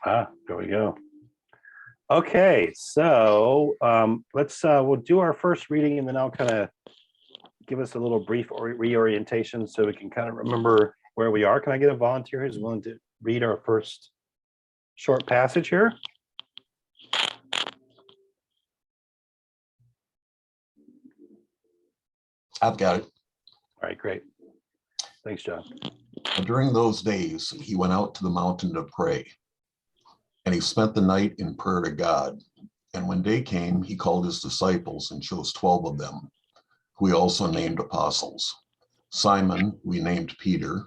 There we go. Okay, so we'll do our first reading, and then I'll kind of give us a little brief reorientation so we can kind of remember where we are. Can I get a volunteer who's willing to read our first short passage here? I've got it. All right, great. Thanks, John. During those days, he went out to the mountain to pray, and he spent the night in prayer to God. And when day came, he called his disciples and chose 12 of them, who he also named apostles. Simon, we named Peter,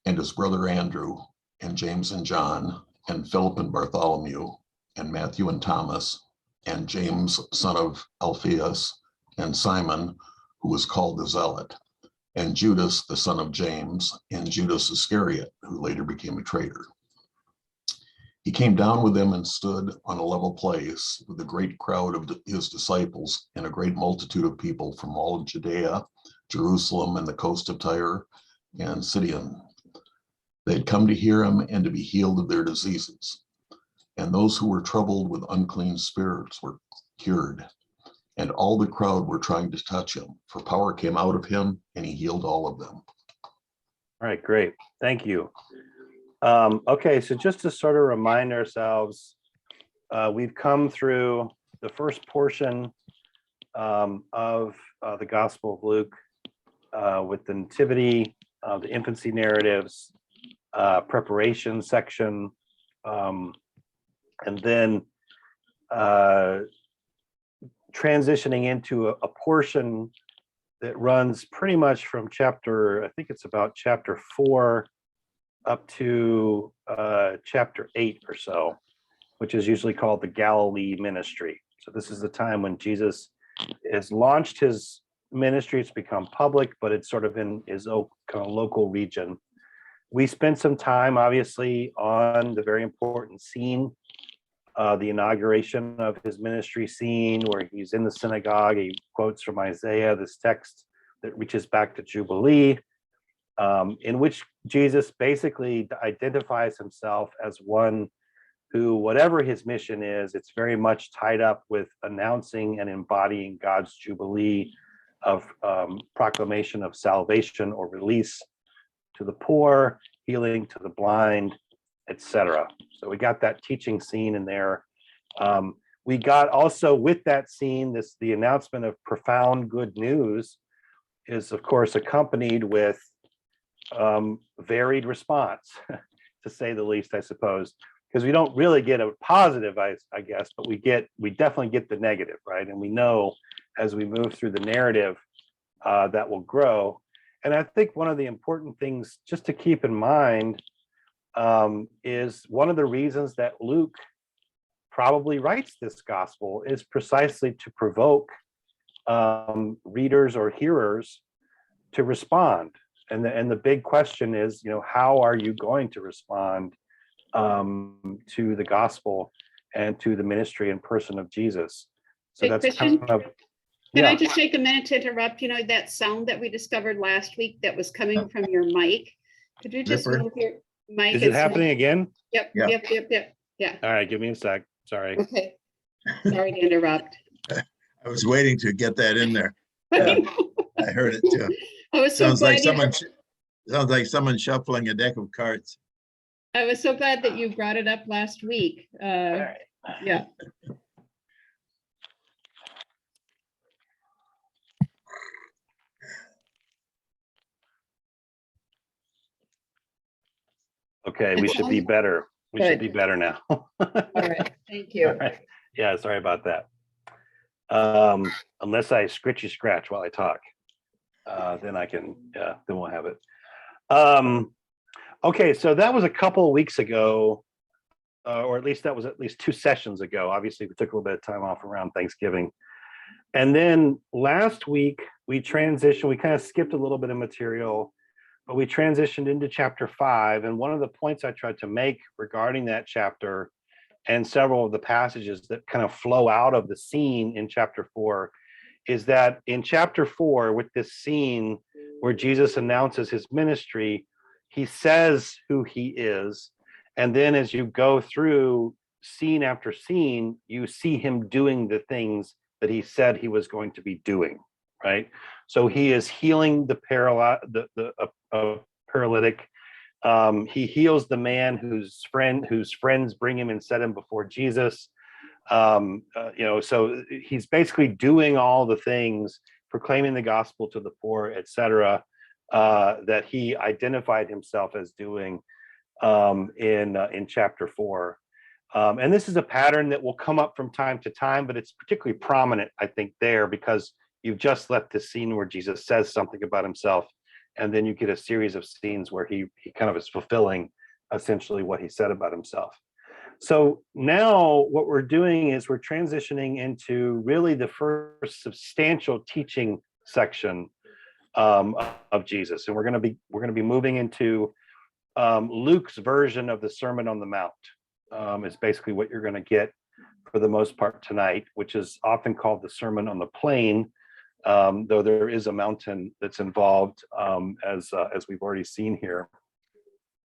and his brother Andrew, and James and John, and Philip and Bartholomew, and Matthew and Thomas, and James, son of Alphaeus, and Simon, who was called the Zealot, and Judas, the son of James, and Judas Iscariot, who later became a traitor. He came down with them and stood on a level place with a great crowd of his disciples and a great multitude of people from all of Judea, Jerusalem, and the coast of Tyre and Sidon. They had come to hear him and to be healed of their diseases. And those who were troubled with unclean spirits were cured. And all the crowd were trying to touch him, for power came out of him, and he healed all of them. All right, great. Thank you. Okay, so just to sort of remind ourselves, we've come through the first portion of the Gospel of Luke with the nativity, the infancy narratives, preparation section, and then transitioning into a portion that runs pretty much from chapter, I think it's about chapter 4 up to chapter 8 or so, which is usually called the Galilee ministry. So this is the time when Jesus has launched his ministry. It's become public, but it's sort of in his own kind of local region. We spent some time, obviously, on the very important scene, the inauguration of his ministry scene, where he's in the synagogue. He quotes from Isaiah, this text that reaches back to Jubilee, in which Jesus basically identifies himself as one who, whatever his mission is, it's very much tied up with announcing and embodying God's Jubilee of proclamation of salvation or release to the poor, healing to the blind, etc. So we got that teaching scene in there. We got also with that scene, the announcement of profound good news is of course accompanied with varied response, to say the least, I suppose, because we don't really get a positive, I guess, but we definitely get the negative, right? And we know as we move through the narrative that will grow. And I think one of the important things just to keep in mind is one of the reasons that Luke probably writes this gospel is precisely to provoke readers or hearers to respond. And the big question is, how are you going to respond to the gospel and to the ministry and person of Jesus? So that's Christian, kind of. Can I just take a minute to interrupt? That sound that we discovered last week that was coming from your mic. Could you just move your mic? Is it happening again? Yep. Yeah. All right, give me a sec. Sorry. Okay. Sorry to interrupt. I was waiting to get that in there. Yeah, I heard it too. I was so Sounds glad like someone shuffling a deck of cards. I was so glad that you brought it up last week. All right. Yeah. Okay, we should be better. We should be better now. All right, thank you. All right. Yeah, sorry about that. Unless I scritchy scratch while I talk, then I can, then we'll have it. Okay, so that was a couple of weeks ago, or at least that was at least 2 sessions ago. Obviously, we took a little bit of time off around Thanksgiving. And then last week, we kind of skipped a little bit of material, but we transitioned into chapter 5. And one of the points I tried to make regarding that chapter and several of the passages that kind of flow out of the scene in chapter 4 is that in chapter 4, with this scene where Jesus announces his ministry, he says who he is, And then as you go through scene after scene, you see him doing the things that he said he was going to be doing, right? So he is healing the paralytic. He heals the man whose friends bring him and set him before Jesus. So he's basically doing all the things, proclaiming the gospel to the poor, etc., that he identified himself as doing in chapter 4. And this is a pattern that will come up from time to time, but it's particularly prominent, I think, there, because you've just left the scene where Jesus says something about himself, and then you get a series of scenes where he kind of is fulfilling essentially what he said about himself. So now what we're doing is we're transitioning into really the first substantial teaching section of Jesus, and we're going to be moving into Luke's version of the Sermon on the Mount. Is basically what you're going to get for the most part tonight, which is often called the Sermon on the Plain, though there is a mountain that's involved, as we've already seen here.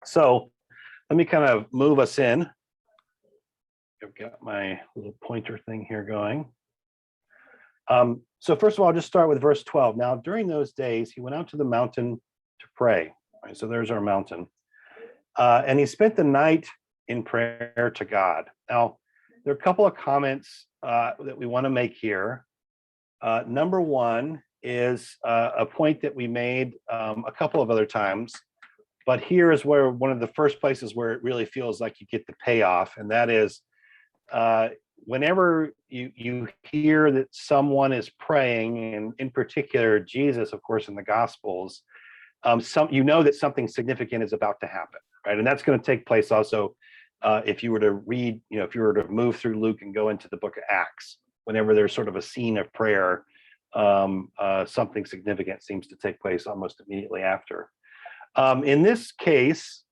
So let me kind of move us in. I've got my little pointer thing here going. So first of all, I'll just start with verse 12. Now, during those days, he went out to the mountain to pray. Right, so there's our mountain. And he spent the night in prayer to God. Now, there are a couple of comments that we want to make here. Number one is a point that we made a couple of other times, but here is where one of the first places where it really feels like you get the payoff, and that is whenever you hear that someone is praying, and in particular Jesus, of course, in the Gospels, you know that something significant is about to happen, right? And that's going to take place also if you were to read, if you were to move through Luke and go into the book of Acts. Whenever there's sort of a scene of prayer, something significant seems to take place almost immediately after. In this case,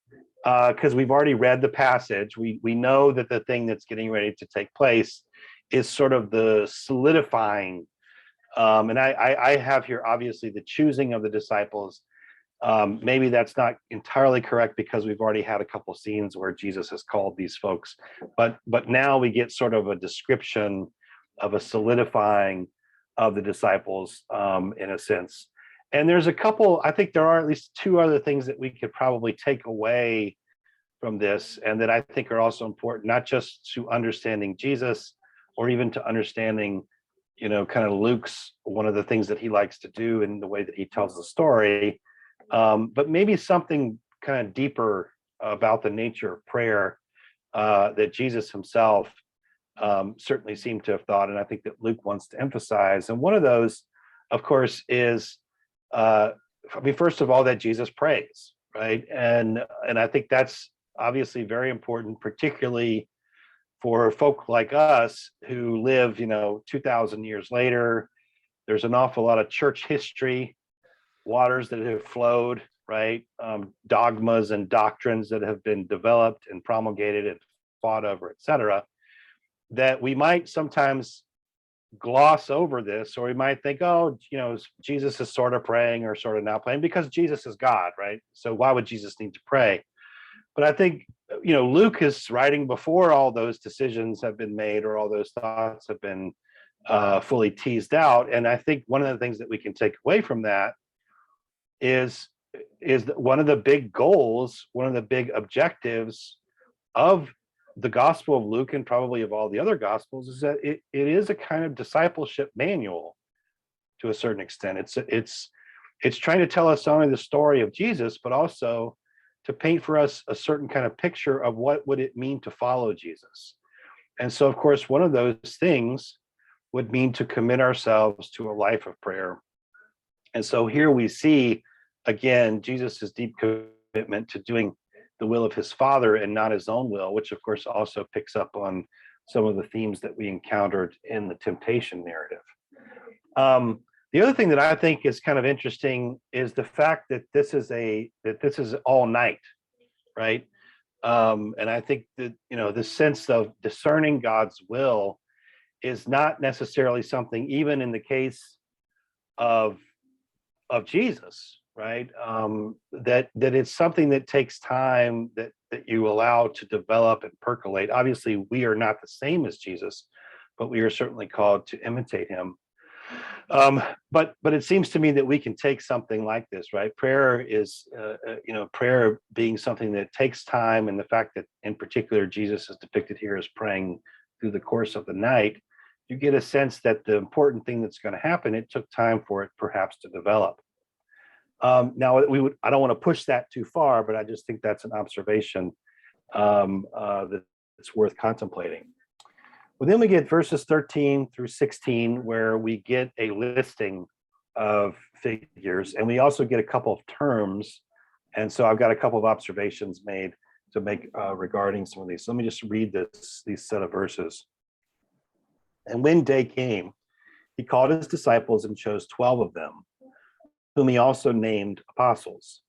because we've already read the passage, we know that the thing that's getting ready to take place is sort of the solidifying. And I have here, obviously, the choosing of the disciples. Maybe that's not entirely correct because we've already had a couple scenes where Jesus has called these folks. But now we get sort of a description of a solidifying of the disciples in a sense. And there's a couple, I think there are at least two other things that we could probably take away from this, and that I think are also important, not just to understanding Jesus or even to understanding, kind of Luke's, one of the things that he likes to do in the way that he tells the story, but maybe something kind of deeper about the nature of prayer that Jesus himself certainly seemed to have thought, and I think that Luke wants to emphasize. And one of those, of course, is first of all, that Jesus prays, right? And I think that's obviously very important, particularly for folk like us who live, 2,000 years later. There's an awful lot of church history, waters that have flowed, right? Dogmas and doctrines that have been developed and promulgated and fought over, et cetera, that we might sometimes gloss over this, or we might think, Jesus is sort of praying or sort of not praying because Jesus is God, right? So why would Jesus need to pray? But I think, Luke is writing before all those decisions have been made or all those thoughts have been fully teased out. And I think one of the things that we can take away from that is that one of the big goals, one of the big objectives of the Gospel of Luke, and probably of all the other Gospels, is that it is a kind of discipleship manual to a certain extent. It's trying to tell us not only the story of Jesus, but also to paint for us a certain kind of picture of what would it mean to follow Jesus. And so, of course, one of those things would mean to commit ourselves to a life of prayer. And so here we see, again, Jesus's deep commitment to doing the will of his Father and not his own will, which of course also picks up on some of the themes that we encountered in the temptation narrative. The other thing that I think is kind of interesting is the fact that this is all night, right? And I think that the sense of discerning God's will is not necessarily something, even in the case of Jesus, right? That it's something that takes time, that that you allow to develop and percolate. Obviously, we are not the same as Jesus, but we are certainly called to imitate him. But it seems to me that we can take something like this, right? Prayer is, prayer being something that takes time, and the fact that in particular Jesus is depicted here as praying through the course of the night, you get a sense that the important thing that's going to happen, it took time for it perhaps to develop. Now I don't want to push that too far, but I just think that's an observation that's worth contemplating. Well, then we get verses 13 through 16, where we get a listing of figures, and we also get a couple of terms. And so I've got a couple of observations made to make regarding some of these. So let me just read these set of verses. And when day came, he called his disciples and chose 12 of them, whom he also named apostles: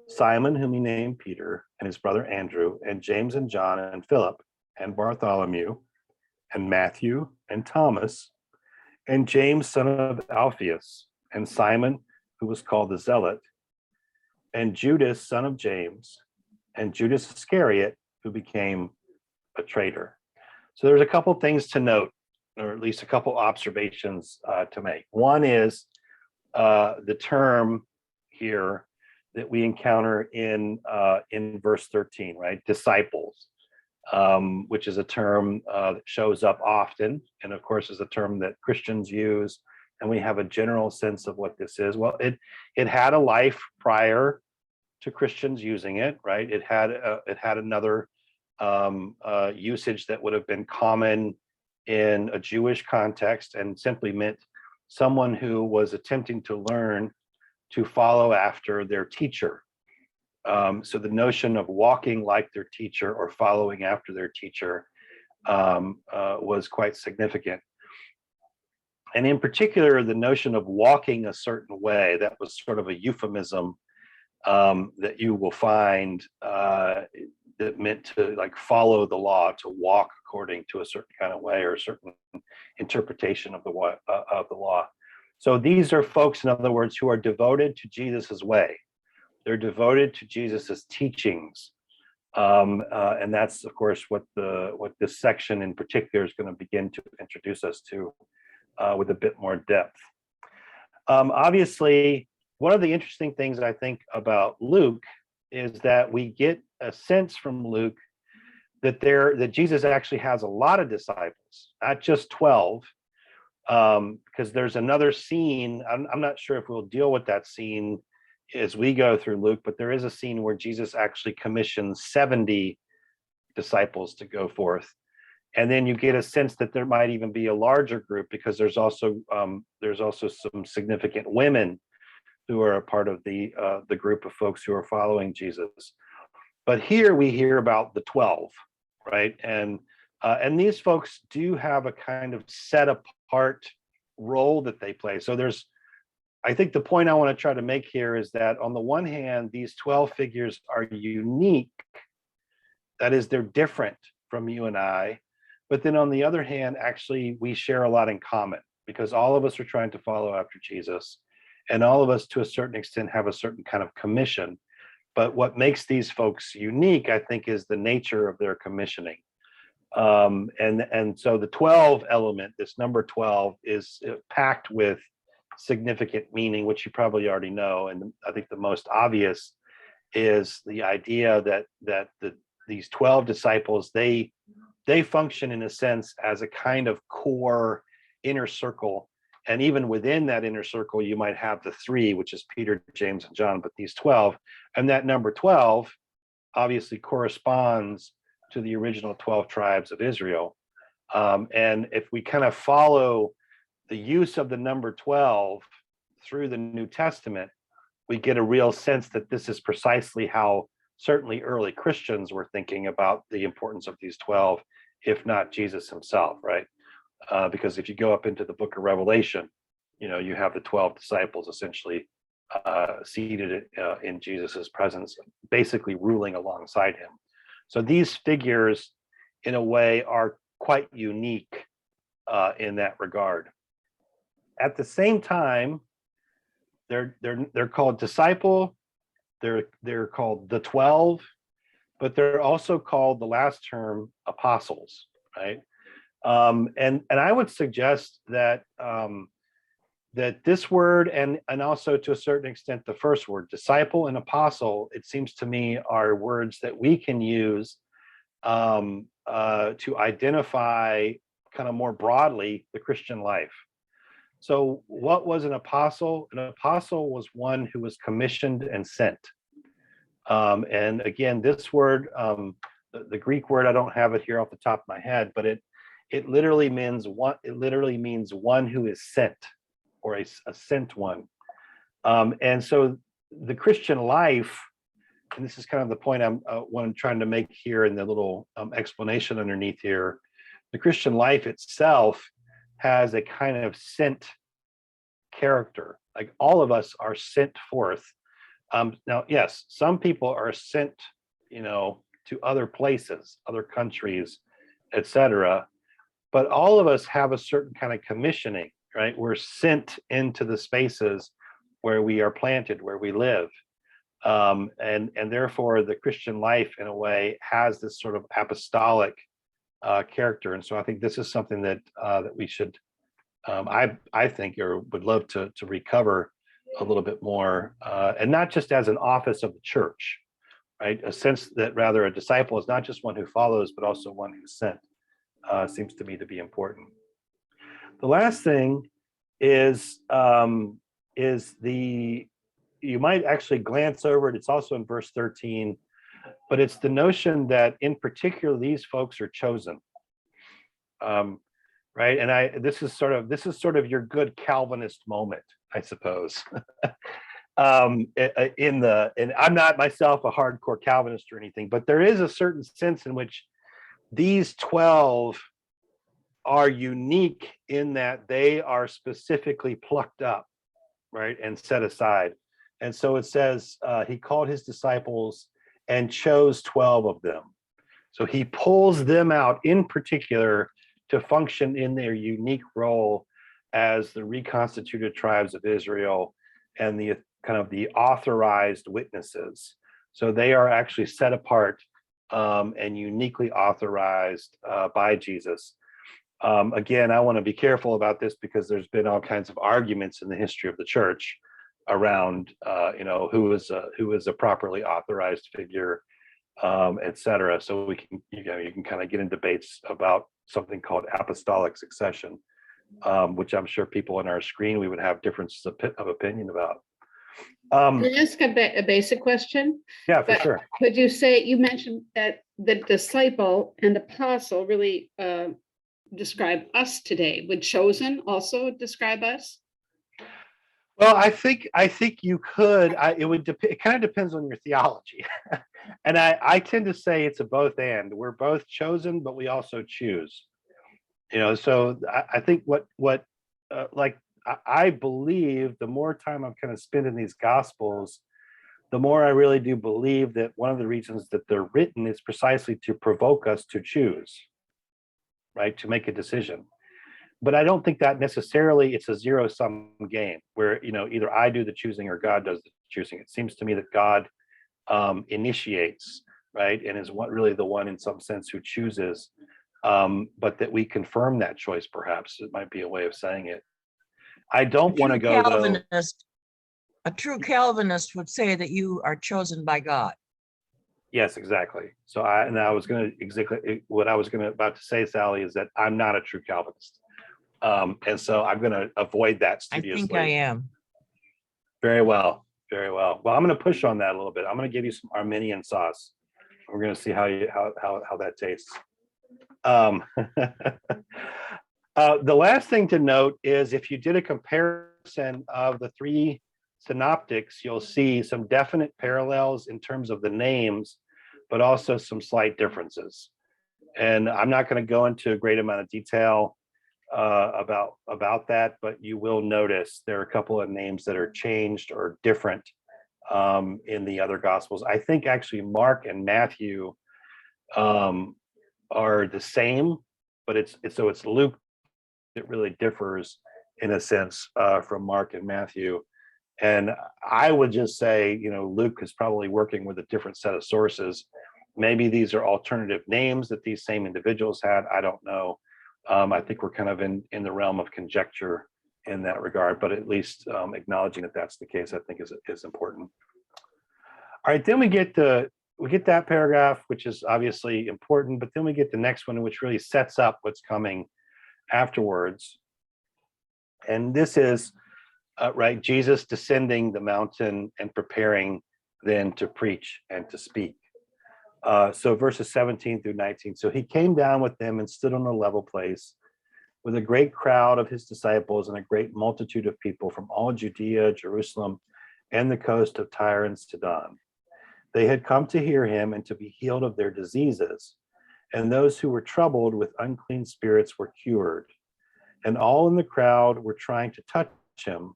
Simon, whom he named Peter, and his brother Andrew, and James and John and Philip, and Bartholomew, and Matthew, and Thomas, and James, son of Alphaeus, and Simon, who was called the Zealot, and Judas, son of James, and Judas Iscariot, who became a traitor. So there's a couple things to note, or at least a couple observations to make. One is the term here that we encounter in verse 13, right? Disciples, which is a term that shows up often, and of course is a term that Christians use, and we have a general sense of what this is. Well, it had a life prior to Christians using it, right? It had another usage that would have been common in a Jewish context, and simply meant someone who was attempting to learn to follow after their teacher. So the notion of walking like their teacher or following after their teacher was quite significant. And in particular, the notion of walking a certain way, that was sort of a euphemism that you will find that meant to like follow the law, to walk according to a certain kind of way or a certain interpretation of the law. So these are folks, in other words, who are devoted to Jesus's way. They're devoted to Jesus's teachings, and that's, of course, what this section in particular is going to begin to introduce us to with a bit more depth. Obviously, one of the interesting things I think about Luke is that we get a sense from Luke that Jesus actually has a lot of disciples, not just 12, because there's another scene. I'm not sure if we'll deal with that scene as we go through Luke, but there is a scene where Jesus actually commissions 70 disciples to go forth. And then you get a sense that there might even be a larger group, because there's also some significant women who are a part of the group of folks who are following Jesus. But here we hear about the 12, right? And these folks do have a kind of set apart role that they play. So I think the point I want to try to make here is that on the one hand, these 12 figures are unique. That is, they're different from you and I. But then on the other hand, actually, we share a lot in common, because all of us are trying to follow after Jesus. And all of us, to a certain extent, have a certain kind of commission. But what makes these folks unique, I think, is the nature of their commissioning. And so the 12 element, this number 12, is packed with significant meaning, which you probably already know. And I think the most obvious is the idea that these 12 disciples, they function in a sense as a kind of core inner circle. And even within that inner circle, you might have the three, which is Peter, James, and John, but these 12, and that number 12 obviously corresponds to the original 12 tribes of Israel. And if we kind of follow the use of the number 12 through the New Testament, we get a real sense that this is precisely how certainly early Christians were thinking about the importance of these 12, if not Jesus himself, right? Because if you go up into the book of Revelation, you have the 12 disciples essentially seated in Jesus's presence, basically ruling alongside him. So these figures, in a way, are quite unique in that regard. At the same time, they're called disciple. They're called the 12, but they're also called the last term apostles, right? And I would suggest that that this word and also to a certain extent the first word, disciple and apostle, it seems to me are words that we can use to identify kind of more broadly the Christian life. So what was an apostle? An apostle was one who was commissioned and sent. And again, this word, the Greek word, I don't have it here off the top of my head, but it literally means one. It literally means one who is sent, or a sent one. And so the Christian life, and this is kind of the point what I'm trying to make here in the little explanation underneath here. The Christian life itself has a kind of sent character. Like all of us are sent forth. Now, yes, some people are sent, to other places, other countries, etc. But all of us have a certain kind of commissioning, right? We're sent into the spaces where we are planted, where we live. And therefore the Christian life in a way has this sort of apostolic character. And so I think this is something that we should, I think, or would love to recover a little bit more, and not just as an office of the church, right? A sense that rather a disciple is not just one who follows, but also one who's sent, seems to me to be important. The last thing is you might actually glance over it. It's also in verse 13, but it's the notion that in particular, these folks are chosen. Right. And this is sort of your good Calvinist moment, I suppose. And I'm not myself a hardcore Calvinist or anything, but there is a certain sense in which these 12 are unique in that they are specifically plucked up, right, and set aside. And so it says he called his disciples and chose 12 of them. So he pulls them out in particular to function in their unique role as the reconstituted tribes of Israel and the kind of the authorized witnesses. So they are actually set apart and uniquely authorized by Jesus. Again, I want to be careful about this because there's been all kinds of arguments in the history of the church around, who is a properly authorized figure, et cetera. So you can kind of get in debates about something called apostolic succession, which I'm sure people on our screen, we would have differences of opinion about. Can I ask a basic question? Yeah, for sure. Could you say, you mentioned that the disciple and apostle really describe us today. Would chosen also describe us? Well, I think you could. It kind of depends on your theology, and I tend to say it's a both and. We're both chosen, but we also choose. So I think I believe the more time I've kind of spent in these Gospels, the more I really do believe that one of the reasons that they're written is precisely to provoke us to choose, right, to make a decision. But I don't think that necessarily it's a zero-sum game where, either I do the choosing or God does the choosing. It seems to me that God initiates, right, and is really the one in some sense who chooses, but that we confirm that choice, perhaps. It might be a way of saying it. I don't want to go, though. A true Calvinist would say that you are chosen by God. Yes, exactly. So what I was about to say, Sally, is that I'm not a true Calvinist. And so I'm going to avoid that studiously. I think I am. Very well. Very well. Well, I'm going to push on that a little bit. I'm going to give you some Arminian sauce. We're going to see how that tastes. The last thing to note is if you did a comparison of the three synoptics, you'll see some definite parallels in terms of the names, but also some slight differences. And I'm not going to go into a great amount of detail about that, but you will notice there are a couple of names that are changed or different in the other Gospels. I think actually Mark and Matthew are the same, but it's Luke that really differs in a sense from Mark and Matthew. And I would just say, Luke is probably working with a different set of sources Maybe these are alternative names that these same individuals had. I don't know. I think we're kind of in the realm of conjecture in that regard, but at least acknowledging that that's the case, I think is important. All right, then we get that paragraph, which is obviously important, but then we get the next one, which really sets up what's coming afterwards. And this is right, Jesus descending the mountain and preparing then to preach and to speak. So verses 17 through 19. So he came down with them and stood on a level place with a great crowd of his disciples and a great multitude of people from all Judea, Jerusalem, and the coast of Tyre and Sidon. They had come to hear him and to be healed of their diseases. And those who were troubled with unclean spirits were cured. And all in the crowd were trying to touch him,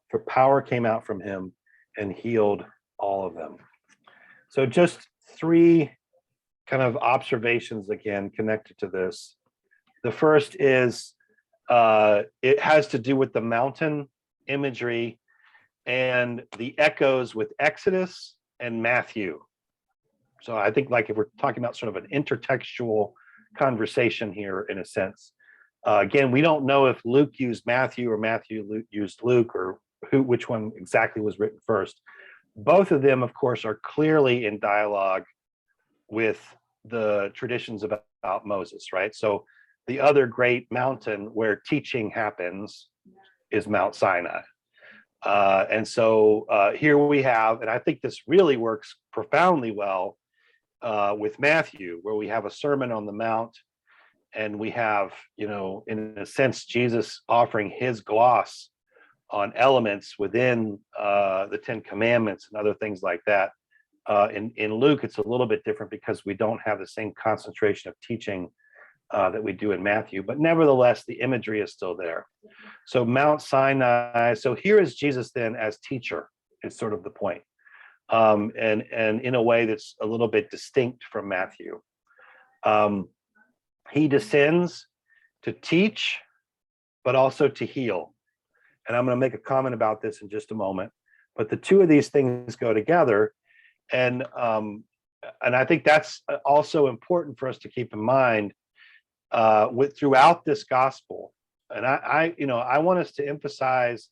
for power came out from him and healed all of them. So just three kind of observations again connected to this. The first is it has to do with the mountain imagery and the echoes with Exodus and Matthew. So I think like if we're talking about sort of an intertextual conversation here in a sense. Again, we don't know if Luke used Matthew or Matthew used Luke or which one exactly was written first. Both of them, of course, are clearly in dialogue with the traditions about Moses, right? So the other great mountain where teaching happens is Mount Sinai. And so here we have, and I think this really works profoundly well with Matthew, where we have a Sermon on the Mount, and we have, in a sense, Jesus offering his gloss on elements within the Ten Commandments and other things like that. In Luke, it's a little bit different because we don't have the same concentration of teaching that we do in Matthew, but nevertheless, the imagery is still there. So Mount Sinai, so here is Jesus then as teacher, is sort of the point. And in a way that's a little bit distinct from Matthew. He descends to teach, but also to heal. And I'm going to make a comment about this in just a moment. But the two of these things go together. And I think that's also important for us to keep in mind throughout this gospel. And I want us to emphasize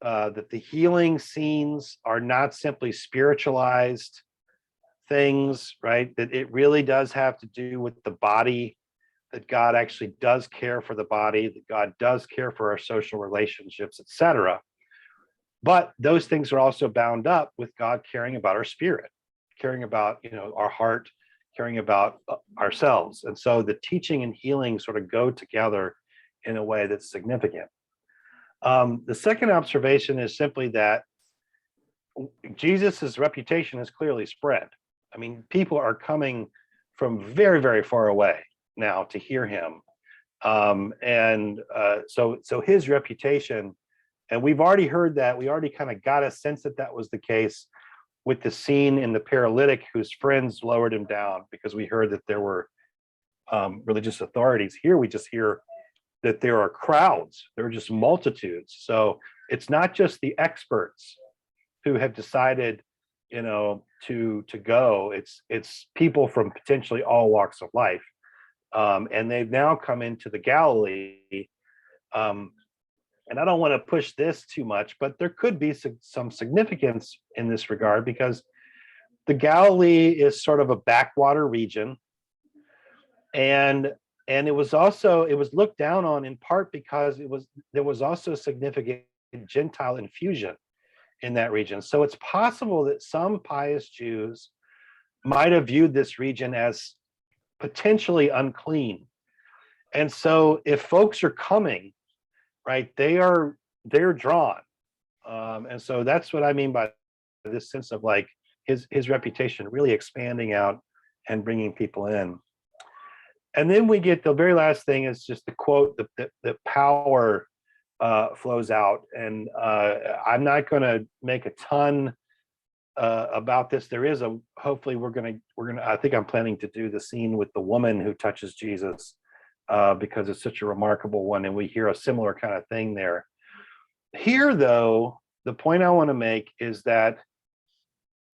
that the healing scenes are not simply spiritualized things, right? That it really does have to do with the body, that God actually does care for the body, that God does care for our social relationships, etc. But those things are also bound up with God caring about our spirit, caring about, our heart, caring about ourselves. And so the teaching and healing sort of go together in a way that's significant. The second observation is simply that Jesus's reputation is clearly spread. I mean, people are coming from very, very far away now to hear him. So his reputation, and we've already heard that, we already kind of got a sense that that was the case with the scene in the paralytic whose friends lowered him down, because we heard that there were religious authorities. Here we just hear that there are crowds, there are just multitudes. So it's not just the experts who have decided, to go. It's people from potentially all walks of life. And they've now come into the Galilee. And I don't want to push this too much, but there could be some significance in this regard, because the Galilee is sort of a backwater region. And it was looked down on in part because there was also significant Gentile infusion in that region. So it's possible that some pious Jews might have viewed this region as potentially unclean. And so if folks are coming, right, they're drawn. And so that's what I mean by this sense of like his reputation really expanding out and bringing people in. And then we get the very last thing is just the quote, the power flows out. And I'm not going to make a ton about this. There is hopefully we're gonna, I think I'm planning to do the scene with the woman who touches Jesus because it's such a remarkable one. And we hear a similar kind of thing there. Here though, the point I want to make is that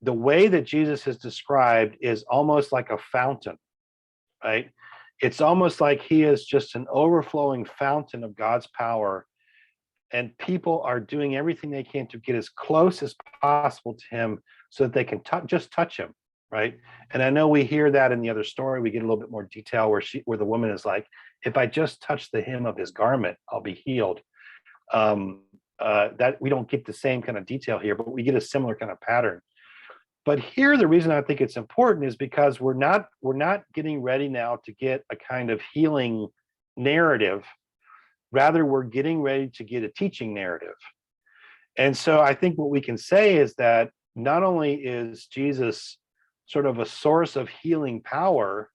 the way that Jesus is described is almost like a fountain, right? It's almost like he is just an overflowing fountain of God's power, and people are doing everything they can to get as close as possible to him so that they can just touch him, right? And I know we hear that in the other story. We get a little bit more detail where the woman is like, if I just touch the hem of his garment, I'll be healed. That we don't get the same kind of detail here, but we get a similar kind of pattern. But here, the reason I think it's important is because we're not getting ready now to get a kind of healing narrative. Rather, we're getting ready to get a teaching narrative. And so I think what we can say is that not only is Jesus sort of a source of healing power,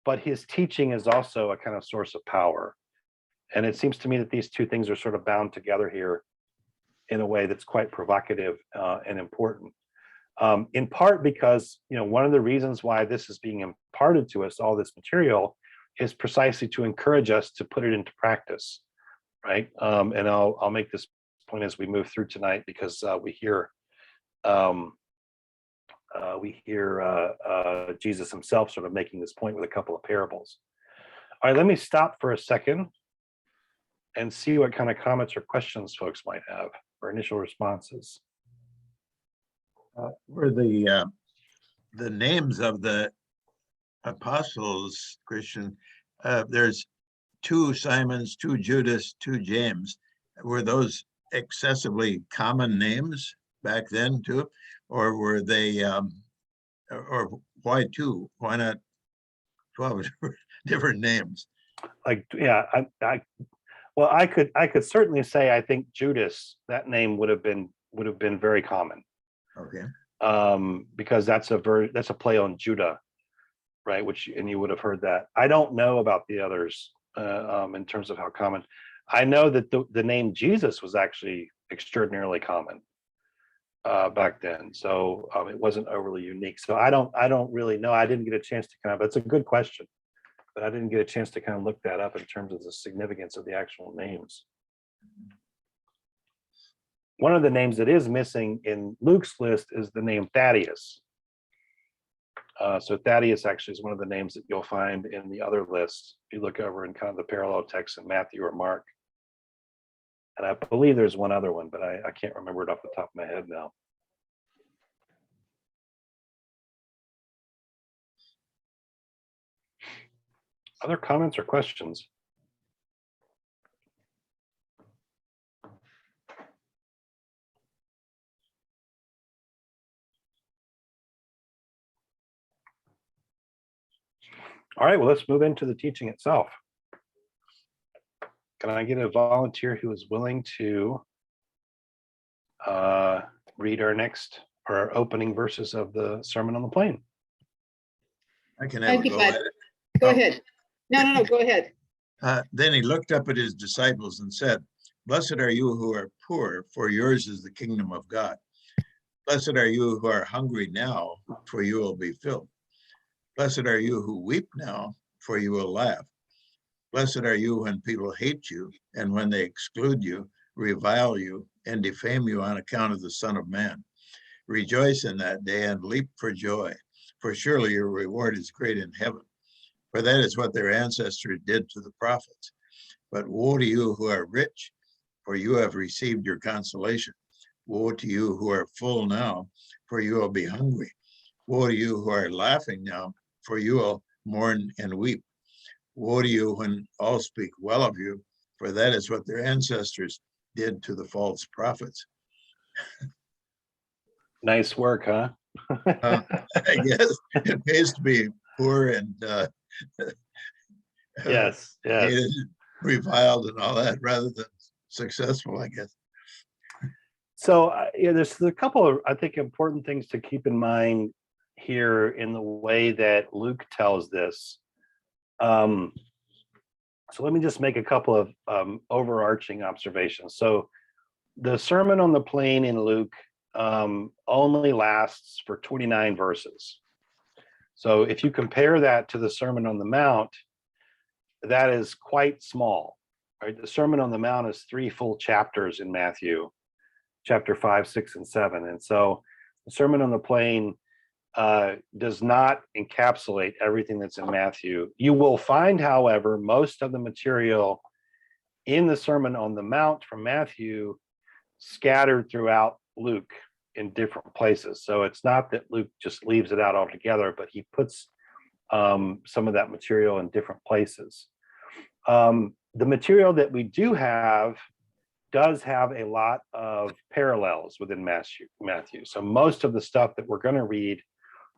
but his teaching is also a kind of source of power. And it seems to me that these two things are sort of bound together here in a way that's quite provocative and important. In part because, one of the reasons why this is being imparted to us, all this material, is precisely to encourage us to put it into practice, right? And I'll make this point as we move through tonight, because we hear Jesus himself sort of making this point with a couple of parables. All right, let me stop for a second and see what kind of comments or questions folks might have or initial responses. Were the names of the apostles, Christian, there's 2 Simons, 2 Judas, 2 James. Were those excessively common names back then too? Or were they, or why 2? Why not 12 different names? Like, yeah, I could certainly say I think Judas, that name would have been very common. Okay. Because that's a play on Judah, right? And you would have heard that. I don't know about the others in terms of how common. I know that the name Jesus was actually extraordinarily common back then, so it wasn't overly unique. So I don't really know. I didn't get a chance to that's a good question, but I didn't get a chance to kind of look that up in terms of the significance of the actual names. One of the names that is missing in Luke's list is the name Thaddeus. So Thaddeus actually is one of the names that you'll find in the other lists if you look over in kind of the parallel text in Matthew or Mark. And I believe there's one other one, but I can't remember it off the top of my head now. Other comments or questions? All right, well, let's move into the teaching itself. Can I get a volunteer who is willing to read our opening verses of the Sermon on the Plain? I can have a go at it. Go ahead. No, go ahead. Then he looked up at his disciples and said, "Blessed are you who are poor, for yours is the kingdom of God. Blessed are you who are hungry now, for you will be filled. Blessed are you who weep now, for you will laugh. Blessed are you when people hate you, and when they exclude you, revile you, and defame you on account of the Son of Man. Rejoice in that day and leap for joy, for surely your reward is great in heaven. For that is what their ancestors did to the prophets. But woe to you who are rich, for you have received your consolation. Woe to you who are full now, for you will be hungry. Woe to you who are laughing now, for you will mourn and weep. Woe to you when all speak well of you, for that is what their ancestors did to the false prophets." Nice work, huh? I guess it pays to be poor and Yes. hated, reviled, and all that, rather than successful, I guess. So there's a couple of, I think, important things to keep in mind here in the way that Luke tells this. So let me just make a couple of overarching observations. So the Sermon on the Plain in Luke only lasts for 29 verses. So if you compare that to the Sermon on the Mount, that is quite small, right? The Sermon on the Mount is 3 full chapters in Matthew, chapter 5, 6, and 7. And so The Sermon on the Plain does not encapsulate everything that's in Matthew. You will find, however, most of the material in the Sermon on the Mount from Matthew scattered throughout Luke in different places. So it's not that Luke just leaves it out altogether, but he puts some of that material in different places. The material that we do have does have a lot of parallels within Matthew. So most of the stuff that we're going to read,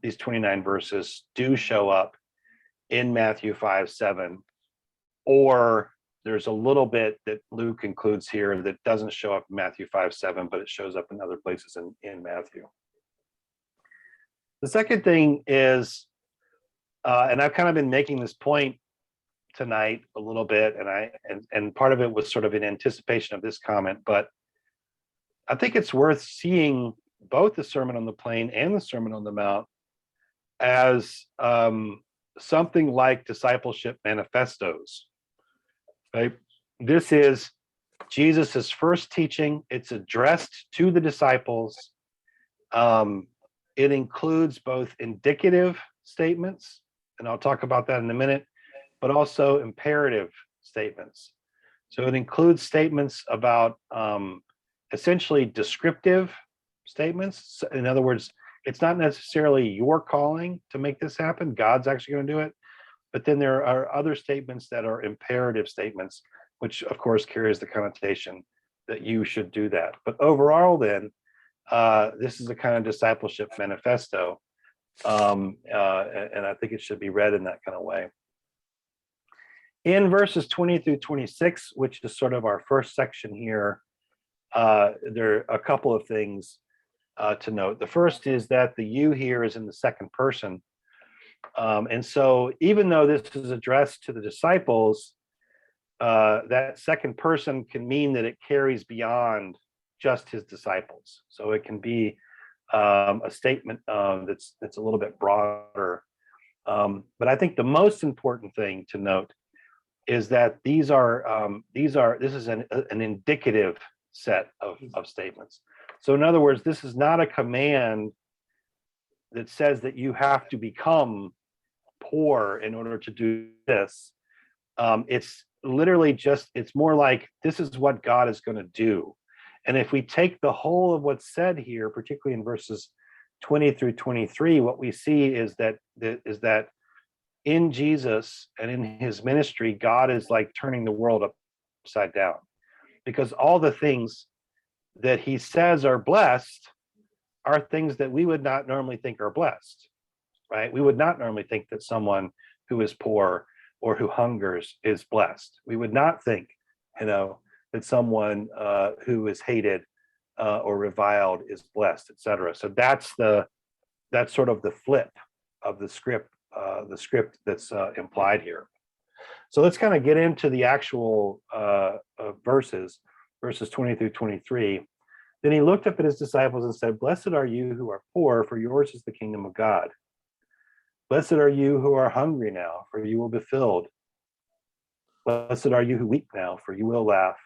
these 29 verses, do show up in Matthew 5:7, or there's a little bit that Luke includes here that doesn't show up in Matthew 5:7, but it shows up in other places in Matthew. The second thing is, and I've kind of been making this point tonight a little bit, and part of it was sort of in anticipation of this comment, but I think it's worth seeing both the Sermon on the Plain and the Sermon on the Mount as something like discipleship manifestos. Right? This is Jesus's first teaching. It's addressed to the disciples. It includes both indicative statements, and I'll talk about that in a minute, but also imperative statements. So it includes statements about essentially descriptive statements. In other words, it's not necessarily your calling to make this happen. God's actually going to do it. But then there are other statements that are imperative statements, which of course carries the connotation that you should do that. But overall then, this is a kind of discipleship manifesto. And I think it should be read in that kind of way. In verses 20 through 26, which is sort of our first section here, there are a couple of things to note. The first is that the you here is in the second person. And so even though this is addressed to the disciples, that second person can mean that it carries beyond just his disciples. So it can be a statement that's a little bit broader. But I think the most important thing to note is that this is an indicative set of statements. So in other words, this is not a command that says that you have to become poor in order to do this. It's literally it's more like, this is what God is going to do. And if we take the whole of what's said here, particularly in verses 20 through 23, what we see is that in Jesus and in his ministry, God is like turning the world upside down, because all the things that he says are blessed are things that we would not normally think are blessed, right? We would not normally think that someone who is poor or who hungers is blessed. We would not think, that someone who is hated or reviled is blessed, etc. So that's sort of the flip of the script that's implied here. So let's kind of get into the actual verses 20 through 23. Then he looked up at his disciples and said, "Blessed are you who are poor, for yours is the kingdom of God. Blessed are you who are hungry now, for you will be filled. Blessed are you who weep now, for you will laugh.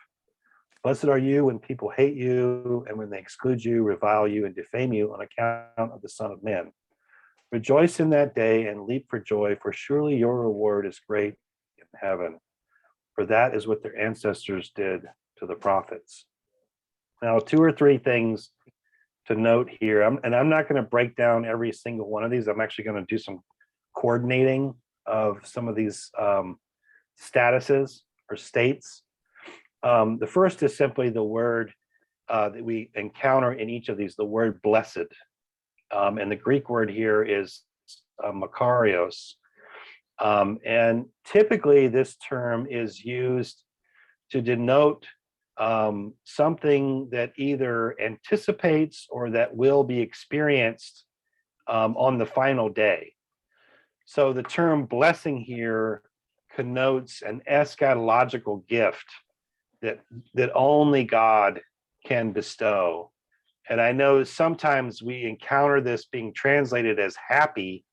Blessed are you when people hate you, and when they exclude you, revile you, and defame you on account of the Son of Man. Rejoice in that day and leap for joy, for surely your reward is great in heaven. For that is what their ancestors did to the prophets." Now, 2 or 3 things to note here, and I'm not going to break down every single one of these. I'm actually going to do some coordinating of some of these statuses or states. The first is simply the word that we encounter in each of these, the word blessed. And the Greek word here is makarios. And typically this term is used to denote something that either anticipates or that will be experienced on the final day. So the term blessing here connotes an eschatological gift that only God can bestow. And I know sometimes we encounter this being translated as happy,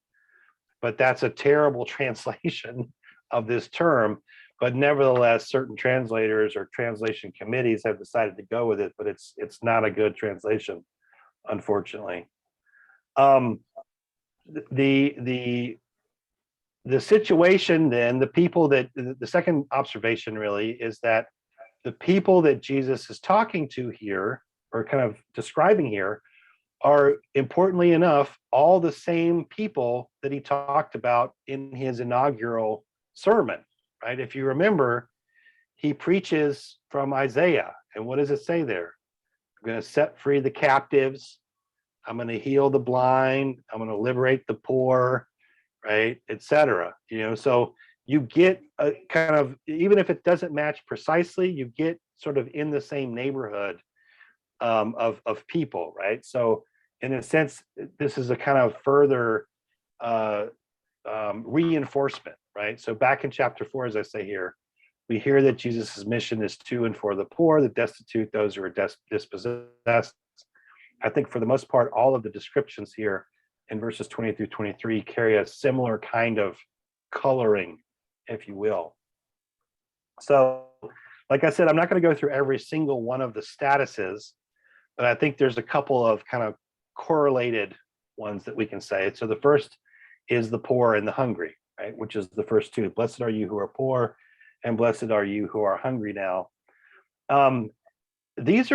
but that's a terrible translation of this term. But nevertheless, certain translators or translation committees have decided to go with it, but it's not a good translation, unfortunately. The situation then, the people that, the second observation really is that the people that Jesus is talking to here, or kind of describing here, are, importantly enough, all the same people that he talked about in his inaugural sermon, right? If you remember, he preaches from Isaiah. And what does it say there? I'm going to set free the captives. I'm going to heal the blind. I'm going to liberate the poor, right? Etc. So you get a kind of, even if it doesn't match precisely, you get sort of in the same neighborhood of people, right? So in a sense, this is a kind of further reinforcement, right? So back in chapter 4, as I say here, we hear that Jesus's mission is to and for the poor, the destitute, those who are dispossessed. I think for the most part, all of the descriptions here in verses 20 through 23 carry a similar kind of coloring, if you will. So, like I said, I'm not going to go through every single one of the statuses, but I think there's a couple of kind of correlated ones that we can say. So the first is the poor and the hungry, right? Which is the first two. Blessed are you who are poor, and blessed are you who are hungry now. This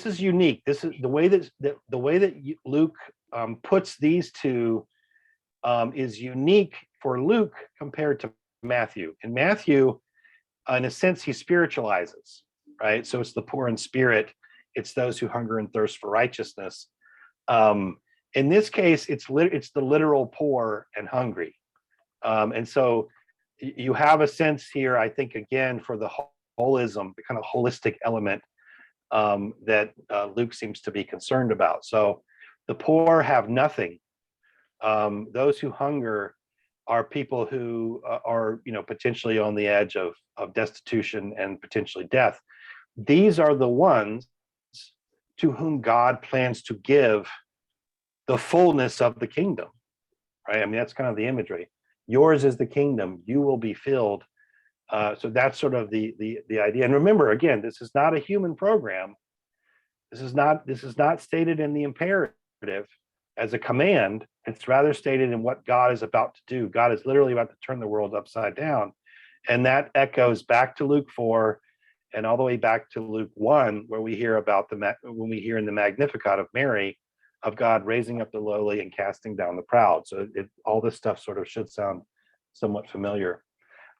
is unique. This is the way that Luke puts these two is unique for Luke compared to Matthew. In Matthew, in a sense, he spiritualizes, right? So it's the poor in spirit. It's those who hunger and thirst for righteousness. In this case, it's the literal poor and hungry. And so you have a sense here, I think, again, for the holism, the kind of holistic element that Luke seems to be concerned about. So the poor have nothing. Those who hunger are people who are, potentially on the edge of destitution and potentially death. These are the ones to whom God plans to give the fullness of the kingdom, right? I mean, that's kind of the imagery. Yours is the kingdom, you will be filled. So that's sort of the idea. And remember, again, this is not a human program. This is not stated in the imperative as a command. It's rather stated in what God is about to do. God is literally about to turn the world upside down. And that echoes back to Luke 4 and all the way back to Luke 1, where we hear about when we hear in the Magnificat of Mary, of God raising up the lowly and casting down the proud. So all this stuff sort of should sound somewhat familiar.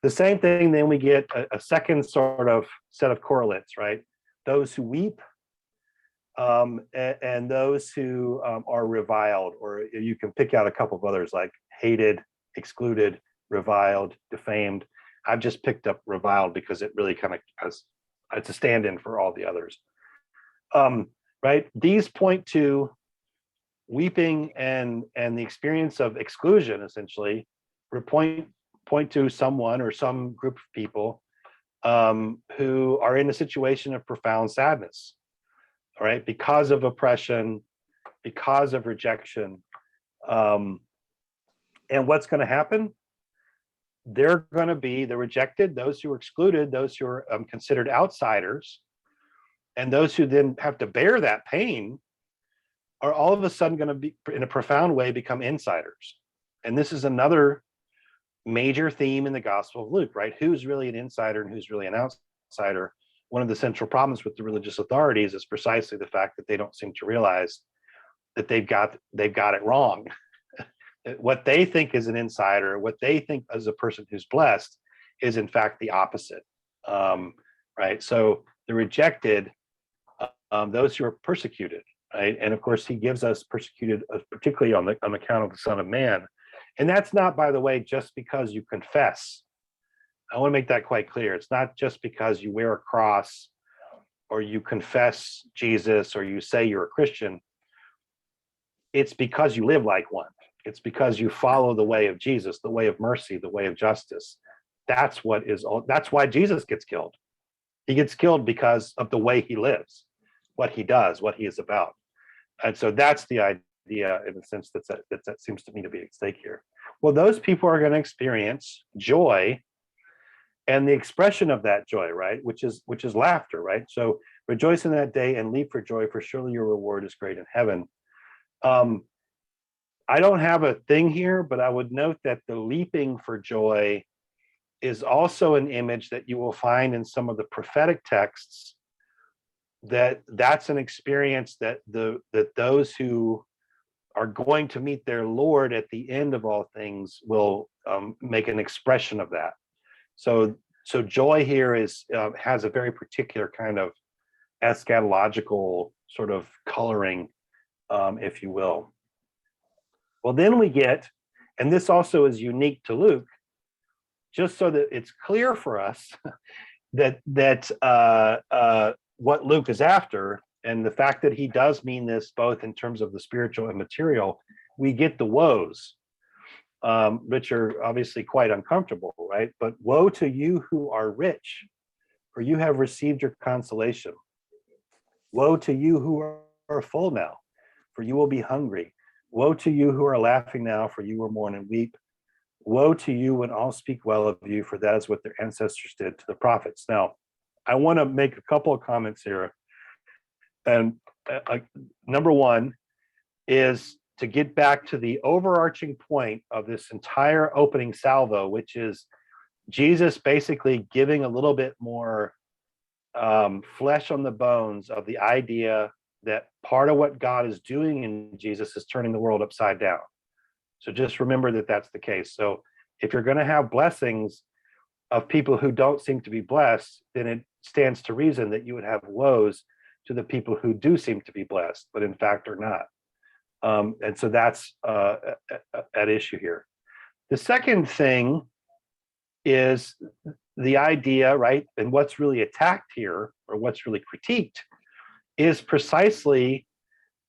The same thing, then we get a second sort of set of correlates, right? Those who weep and those who are reviled, or you can pick out a couple of others like hated, excluded, reviled, defamed. I've just picked up reviled because it really kind of has, it's a stand-in for all the others. Right? These point to weeping and the experience of exclusion, essentially, point to someone or some group of people who are in a situation of profound sadness, all right, because of oppression, because of rejection. And what's going to happen? They're going to be the rejected, those who are excluded, those who are considered outsiders, and those who then have to bear that pain are all of a sudden going to be, in a profound way, become insiders. And this is another major theme in the Gospel of Luke, right? Who's really an insider and who's really an outsider? One of the central problems with the religious authorities is precisely the fact that they don't seem to realize that they've got it wrong. What they think is an insider, what they think as a person who's blessed, is in fact the opposite, right? So the rejected, those who are persecuted, right? And of course, he gives us persecuted, particularly on account of the Son of Man. And that's not, by the way, just because you confess. I want to make that quite clear. It's not just because you wear a cross or you confess Jesus or you say you're a Christian. It's because you live like one. It's because you follow the way of Jesus, the way of mercy, the way of justice. That's why Jesus gets killed. He gets killed because of the way he lives, what he does, what he is about. And so that's the idea, in the sense that seems to me to be at stake here. Well, those people are going to experience joy, and the expression of that joy, right, which is laughter, right? So rejoice in that day and leap for joy, for surely your reward is great in heaven. I don't have a thing here, but I would note that the leaping for joy is also an image that you will find in some of the prophetic texts, that's an experience that those who are going to meet their Lord at the end of all things will make an expression of that. So joy here has a very particular kind of eschatological sort of coloring, if you will. Well, then we get, and this also is unique to Luke, just so that it's clear for us that what Luke is after, and the fact that he does mean this both in terms of the spiritual and material, we get the woes, which are obviously quite uncomfortable, right? But woe to you who are rich, for you have received your consolation. Woe to you who are full now, for you will be hungry. Woe to you who are laughing now, for you will mourn and weep. Woe to you when all speak well of you, for that is what their ancestors did to the prophets. Now, I want to make a couple of comments here. And number one is to get back to the overarching point of this entire opening salvo, which is Jesus basically giving a little bit more flesh on the bones of the idea that part of what God is doing in Jesus is turning the world upside down. So just remember that that's the case. So if you're going to have blessings of people who don't seem to be blessed, then it stands to reason that you would have woes to the people who do seem to be blessed, but in fact are not. And so that's at issue here. The second thing is the idea, right? And what's really attacked here, or what's really critiqued, is precisely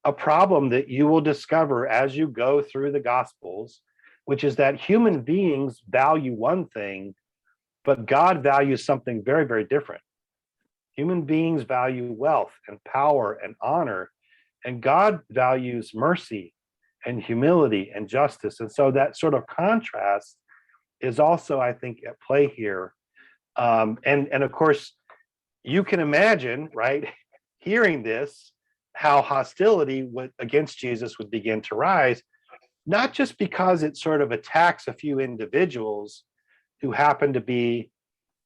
a problem that you will discover as you go through the Gospels, which is that human beings value one thing, but God values something very, very different. Human beings value wealth and power and honor, and God values mercy and humility and justice. And so that sort of contrast is also, I think, at play here. And of course, you can imagine, right, hearing this, how hostility against Jesus would begin to rise, not just because it sort of attacks a few individuals who happen to be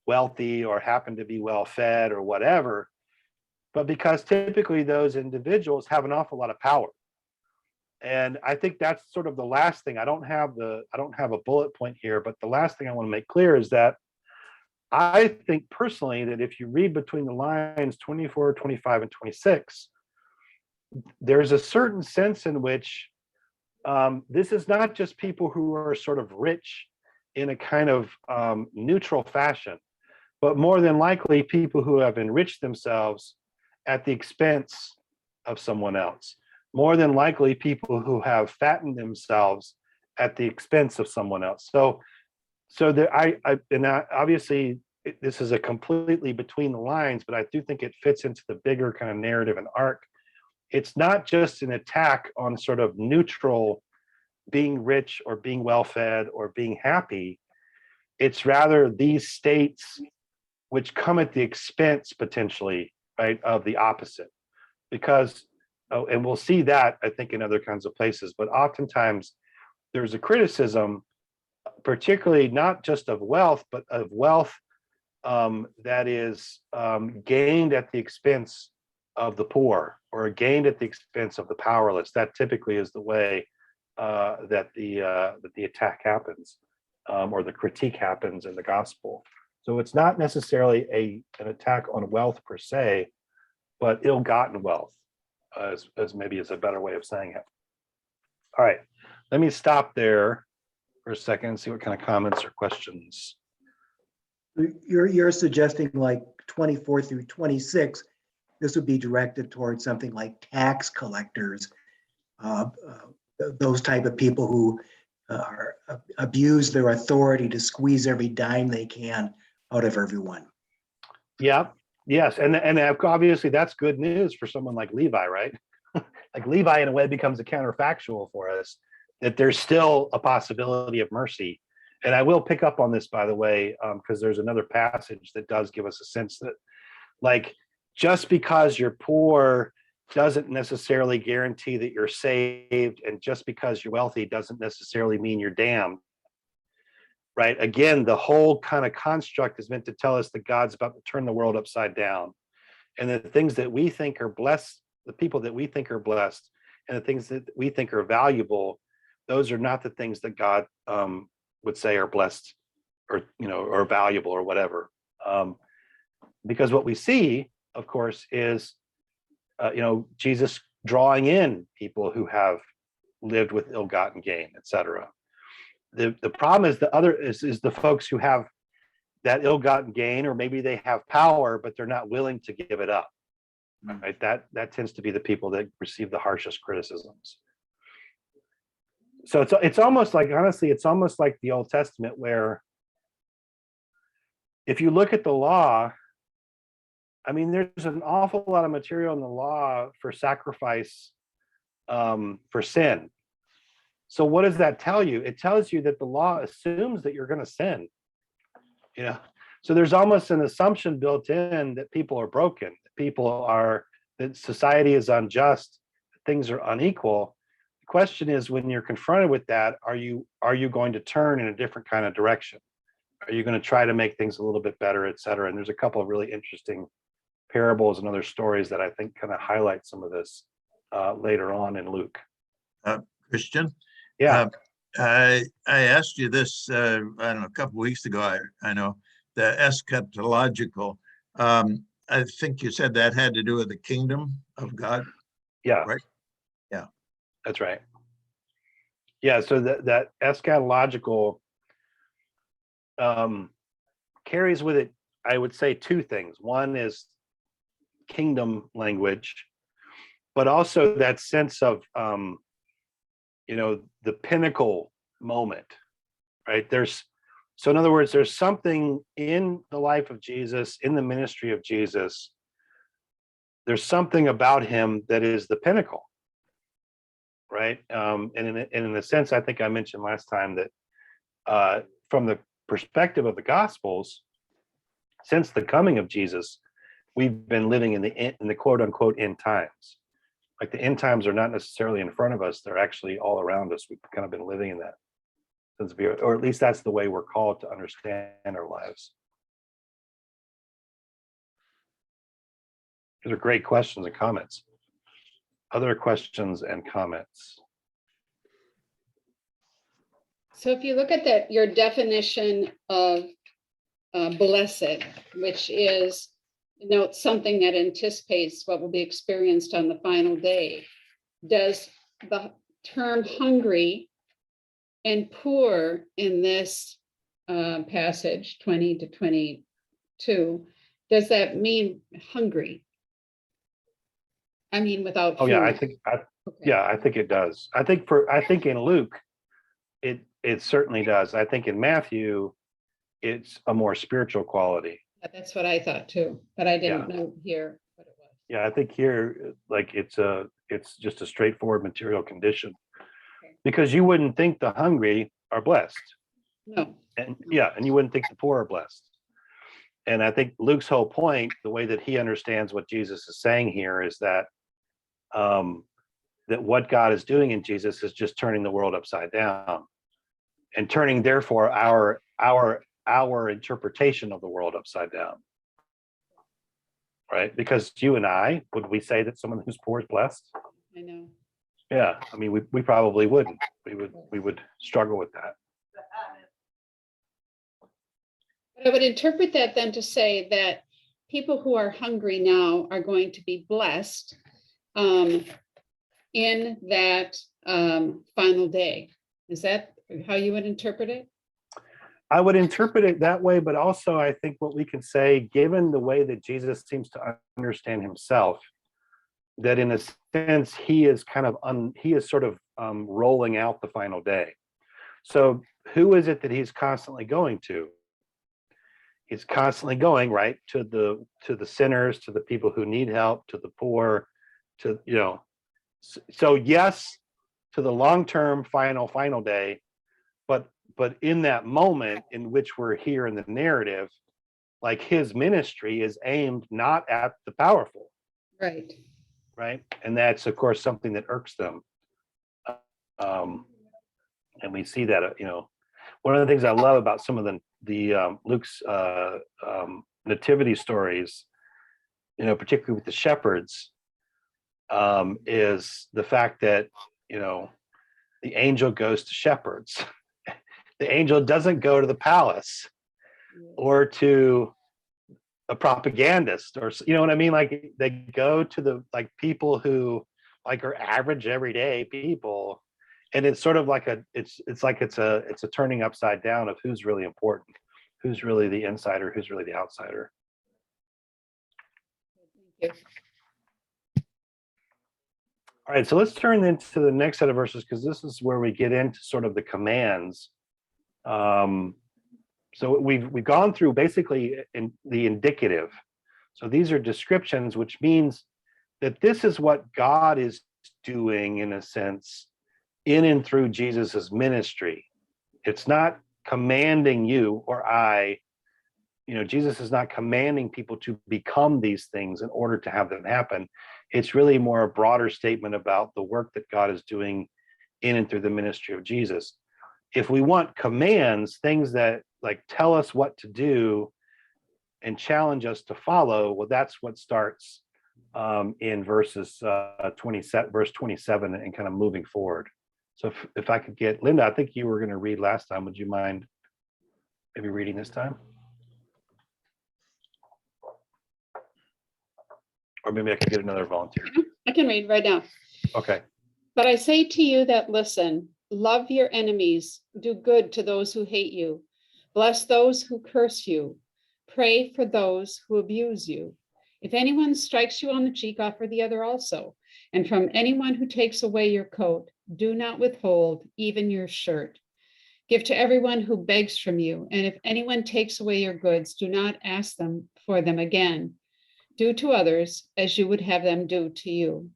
wealthy or happen to be well-fed or whatever, but because typically those individuals have an awful lot of power. And I think that's sort of the last thing. I don't have a bullet point here, but the last thing I want to make clear is that I think personally that if you read between the lines 24, 25, and 26, there's a certain sense in which this is not just people who are sort of rich in a kind of neutral fashion, but more than likely people who have enriched themselves at the expense of someone else. More than likely people who have fattened themselves at the expense of someone else. So obviously this is a completely between the lines, but I do think it fits into the bigger kind of narrative and arc. It's not just an attack on sort of neutral being rich or being well-fed or being happy. It's rather these states which come at the expense potentially, right, of the opposite. Because, and we'll see that, I think, in other kinds of places, but oftentimes there's a criticism, particularly not just of wealth, but of wealth that is gained at the expense of the poor or gained at the expense of the powerless. That typically is the way that the attack happens, or the critique happens in the gospel. So it's not necessarily an attack on wealth per se, but ill-gotten wealth, as maybe is a better way of saying it. All right, let me stop there for a second and see what kind of comments or questions. You're suggesting like 24 through 26, this would be directed towards something like tax collectors, those type of people who abuse their authority to squeeze every dime they can out of everyone. Yeah, yes, and obviously that's good news for someone like Levi, right? Like Levi in a way becomes a counterfactual for us, that there's still a possibility of mercy. And I will pick up on this, by the way, because there's another passage that does give us a sense that, like, just because you're poor doesn't necessarily guarantee that you're saved, and just because you're wealthy doesn't necessarily mean you're damned. Right? Again, the whole kind of construct is meant to tell us that God's about to turn the world upside down. And the things that we think are blessed, the people that we think are blessed, and the things that we think are valuable, those are not the things that God would say are blessed, or or valuable, or whatever. Because what we see, of course, is Jesus drawing in people who have lived with ill-gotten gain, etc. The problem is is the folks who have that ill-gotten gain, or maybe they have power, but they're not willing to give it up. Right? That tends to be the people that receive the harshest criticisms. So it's almost like, honestly, it's almost like the Old Testament, where if you look at the law, I mean, there's an awful lot of material in the law for sacrifice for sin. So what does that tell you? It tells you that the law assumes that you're going to sin. So there's almost an assumption built in that people are broken, that society is unjust, that things are unequal. The question is, when you're confronted with that, are you going to turn in a different kind of direction? Are you going to try to make things a little bit better, et cetera? And there's a couple of really interesting parables and other stories that I think kind of highlight some of this later on in Luke. Christian? Yeah. I asked you this, I don't know, a couple of weeks ago, I know, the eschatological. I think you said that had to do with the kingdom of God. Yeah. Right? Yeah. That's right. Yeah, so that eschatological carries with it, I would say, two things. One is kingdom language, but also that sense of the pinnacle moment, right? So in other words, there's something in the life of Jesus, in the ministry of Jesus, there's something about him that is the pinnacle, right? And in a sense, I think I mentioned last time that from the perspective of the Gospels, since the coming of Jesus, we've been living in the quote unquote end times. Like, the end times are not necessarily in front of us; they're actually all around us. We've kind of been living in that sense of, or at least that's the way we're called to understand our lives. These are great questions and comments. Other questions and comments? So if you look at that, your definition of blessed, which is something that anticipates what will be experienced on the final day, does the term hungry and poor in this passage 20 to 22, does that mean hungry? I mean, without food. Yeah, I think it does. I think in Luke, it certainly does. I think in Matthew, it's a more spiritual quality. Yeah, that's what I thought too, but I didn't know here what it was. Yeah, I think here, like, it's just a straightforward material condition, because you wouldn't think the hungry are blessed. No. And you wouldn't think the poor are blessed. And I think Luke's whole point, the way that he understands what Jesus is saying here, is that that what God is doing in Jesus is just turning the world upside down, and turning, therefore, our interpretation of the world upside down. Right? Because you and I, would we say that someone who's poor is blessed? I know. Yeah, I mean, we probably wouldn't. We would struggle with that. But I would interpret that then to say that people who are hungry now are going to be blessed in that final day. Is that how you would interpret it? I would interpret it that way, but also I think what we can say, given the way that Jesus seems to understand himself, that in a sense he is sort of rolling out the final day. So who is it that he's constantly going to? He's constantly going, right, to the sinners, to the people who need help, to the poor, to so yes, to the long-term final day, but in that moment in which we're here in the narrative, like, his ministry is aimed not at the powerful. Right. right? And that's, of course, something that irks them. And we see that, one of the things I love about some of the Luke's nativity stories, particularly with the shepherds, is the fact that, the angel goes to shepherds. The angel doesn't go to the palace or to a propagandist, or you know what I mean? Like they go to the people who are average everyday people, and it's sort of like it's a turning upside down of who's really important, who's really the insider, who's really the outsider. Thank you. All right, so let's turn into the next set of verses, because this is where we get into sort of the commands. So we've gone through basically in the indicative. So these are descriptions, which means that this is what God is doing, in a sense, in and through Jesus's ministry. It's not commanding you or I. Jesus is not commanding people to become these things in order to have them happen. It's really more a broader statement about the work that God is doing in and through the ministry of Jesus. If we want commands, things that tell us what to do and challenge us to follow, well, that's what starts in verse 27 and kind of moving forward. So if I could get Linda, I think you were going to read last time. Would you mind maybe reading this time? Or maybe I could get another volunteer. I can read right now. Okay. But I say to you that listen, love your enemies, do good to those who hate you, bless those who curse you, pray for those who abuse you. If anyone strikes you on the cheek, offer the other also. And from anyone who takes away your coat, do not withhold even your shirt. Give to everyone who begs from you. And if anyone takes away your goods, do not ask them for them again. Do to others as you would have them do to you.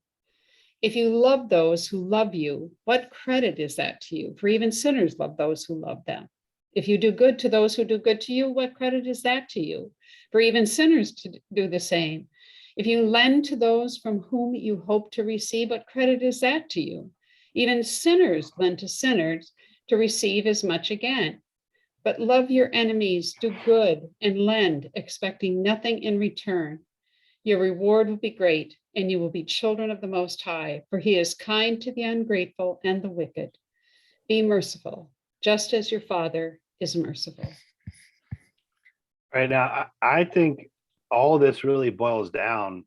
If you love those who love you, what credit is that to you? For even sinners love those who love them. If you do good to those who do good to you, what credit is that to you? For even sinners do the same. If you lend to those from whom you hope to receive, what credit is that to you? Even sinners lend to sinners to receive as much again. But love your enemies, do good, and lend, expecting nothing in return. Your reward will be great, and you will be children of the Most High, for he is kind to the ungrateful and the wicked. Be merciful, just as your Father is merciful. Right now, I think all of this really boils down,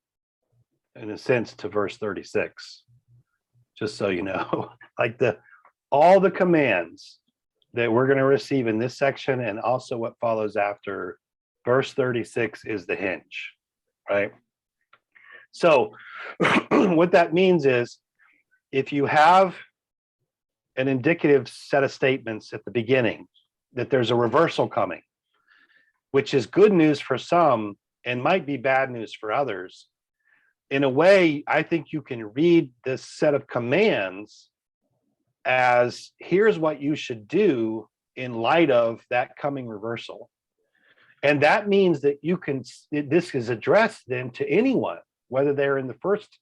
in a sense, to verse 36. Just so you know, all the commands that we're going to receive in this section, and also what follows after verse 36, is the hinge, right? So what that means is, if you have an indicative set of statements at the beginning, that there's a reversal coming, which is good news for some and might be bad news for others. In a way, I think you can read this set of commands as, here's what you should do in light of that coming reversal. And that means that this is addressed then to anyone, whether they're in the first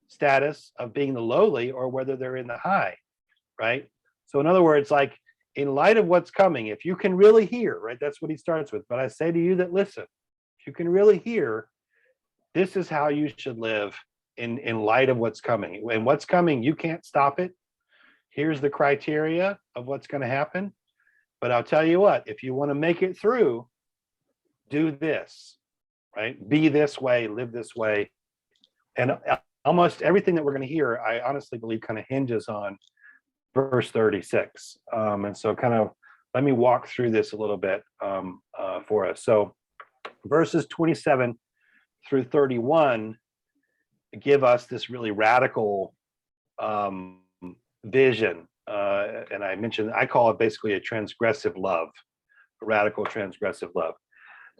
status of being the lowly or whether they're in the high, right? So in other words, in light of what's coming, if you can really hear, right? That's what he starts with. But I say to you that listen, if you can really hear, this is how you should live in light of what's coming. And what's coming, you can't stop it. Here's the criteria of what's going to happen. But I'll tell you what, if you want to make it through, do this, right? Be this way, live this way. And almost everything that we're going to hear, I honestly believe, kind of hinges on verse 36. And so kind of let me walk through this a little bit for us. So verses 27 through 31 give us this really radical vision. And I call it basically a transgressive love, a radical transgressive love.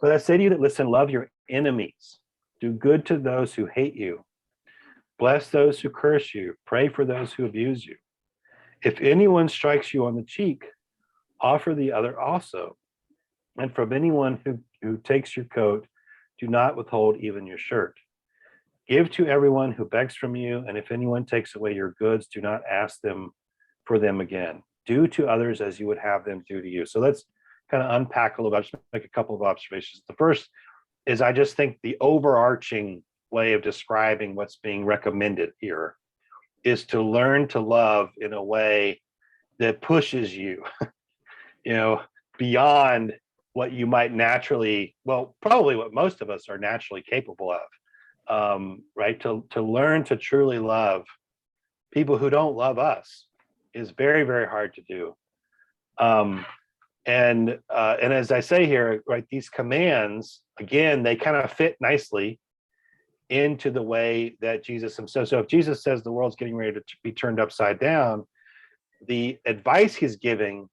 But I say to you that listen, love your enemies, do good to those who hate you, bless those who curse you, pray for those who abuse you. If anyone strikes you on the cheek, offer the other also. And from anyone who takes your coat, do not withhold even your shirt. Give to everyone who begs from you, and if anyone takes away your goods, do not ask them for them again. Do to others as you would have them do to you. So let's kind of unpack a little bit. I'll just make a couple of observations. The first is I just think the overarching way of describing what's being recommended here is to learn to love in a way that pushes you, beyond what you might naturally, well, probably what most of us are naturally capable of, right? To learn to truly love people who don't love us is very, very hard to do. And as I say here, right, these commands, again, they kind of fit nicely into the way that Jesus himself. So if Jesus says the world's getting ready to be turned upside down, the advice he's giving,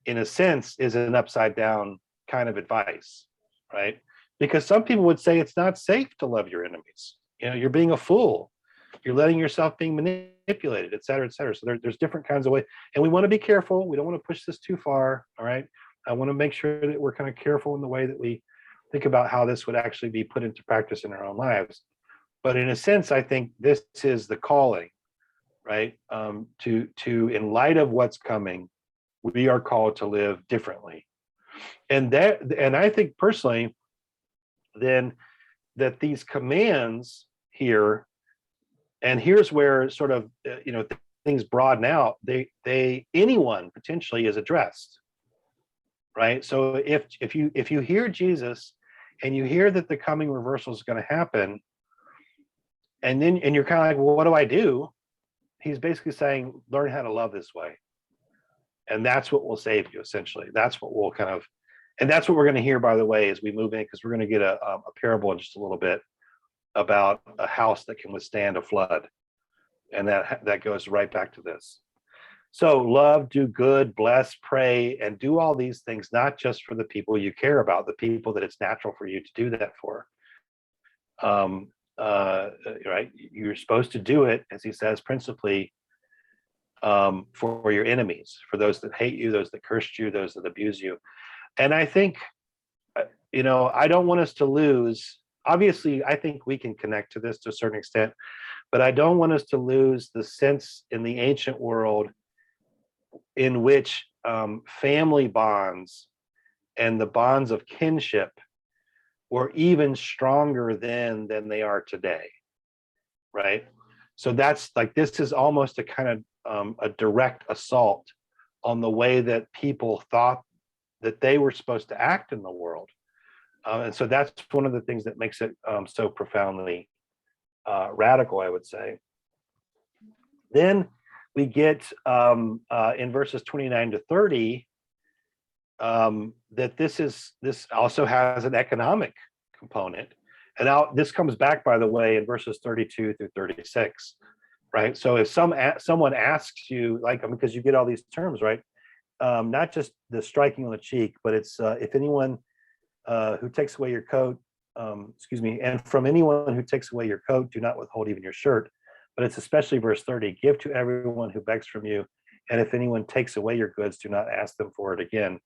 in a sense, is an upside down kind of advice, right? Because some people would say it's not safe to love your enemies. You're being a fool. You're letting yourself being manipulated, et cetera, et cetera. So there's different kinds of ways. And we want to be careful. We don't want to push this too far, all right? I want to make sure that we're kind of careful in the way that we think about how this would actually be put into practice in our own lives. But in a sense, I think this is the calling, right? To in light of what's coming, we are called to live differently. And I think personally, then, that these commands here, and here's where sort of things broaden out. Anyone potentially is addressed, right? So if you hear Jesus and you hear that the coming reversal is going to happen, and you're kind of like, well, what do I do? He's basically saying, learn how to love this way, and that's what will save you. Essentially, that's what we'll kind of, and that's what we're going to hear, by the way, as we move in, because we're going to get a parable in just a little bit about a house that can withstand a flood, and that goes right back to this. So love, do good, bless, pray, and do all these things, not just for the people you care about, the people that it's natural for you to do that for. Right? You're supposed to do it, as he says, principally for your enemies, for those that hate you, those that cursed you, those that abuse you. And I think, I don't want us to lose. Obviously, I think we can connect to this to a certain extent, but I don't want us to lose the sense in the ancient world in which family bonds and the bonds of kinship were even stronger then than they are today, right? So that's like, this is almost a kind of a direct assault on the way that people thought that they were supposed to act in the world. And so that's one of the things that makes it so profoundly radical, I would say. Then we get in verses 29 to 30 that this also has an economic component. And now this comes back, by the way, in verses 32 through 36, right? So if someone asks you, like, because you get all these terms, right? Not just the striking on the cheek, but it's if anyone who takes away your coat, and from anyone who takes away your coat, do not withhold even your shirt. But it's especially verse 30, give to everyone who begs from you. And if anyone takes away your goods, do not ask them for it again.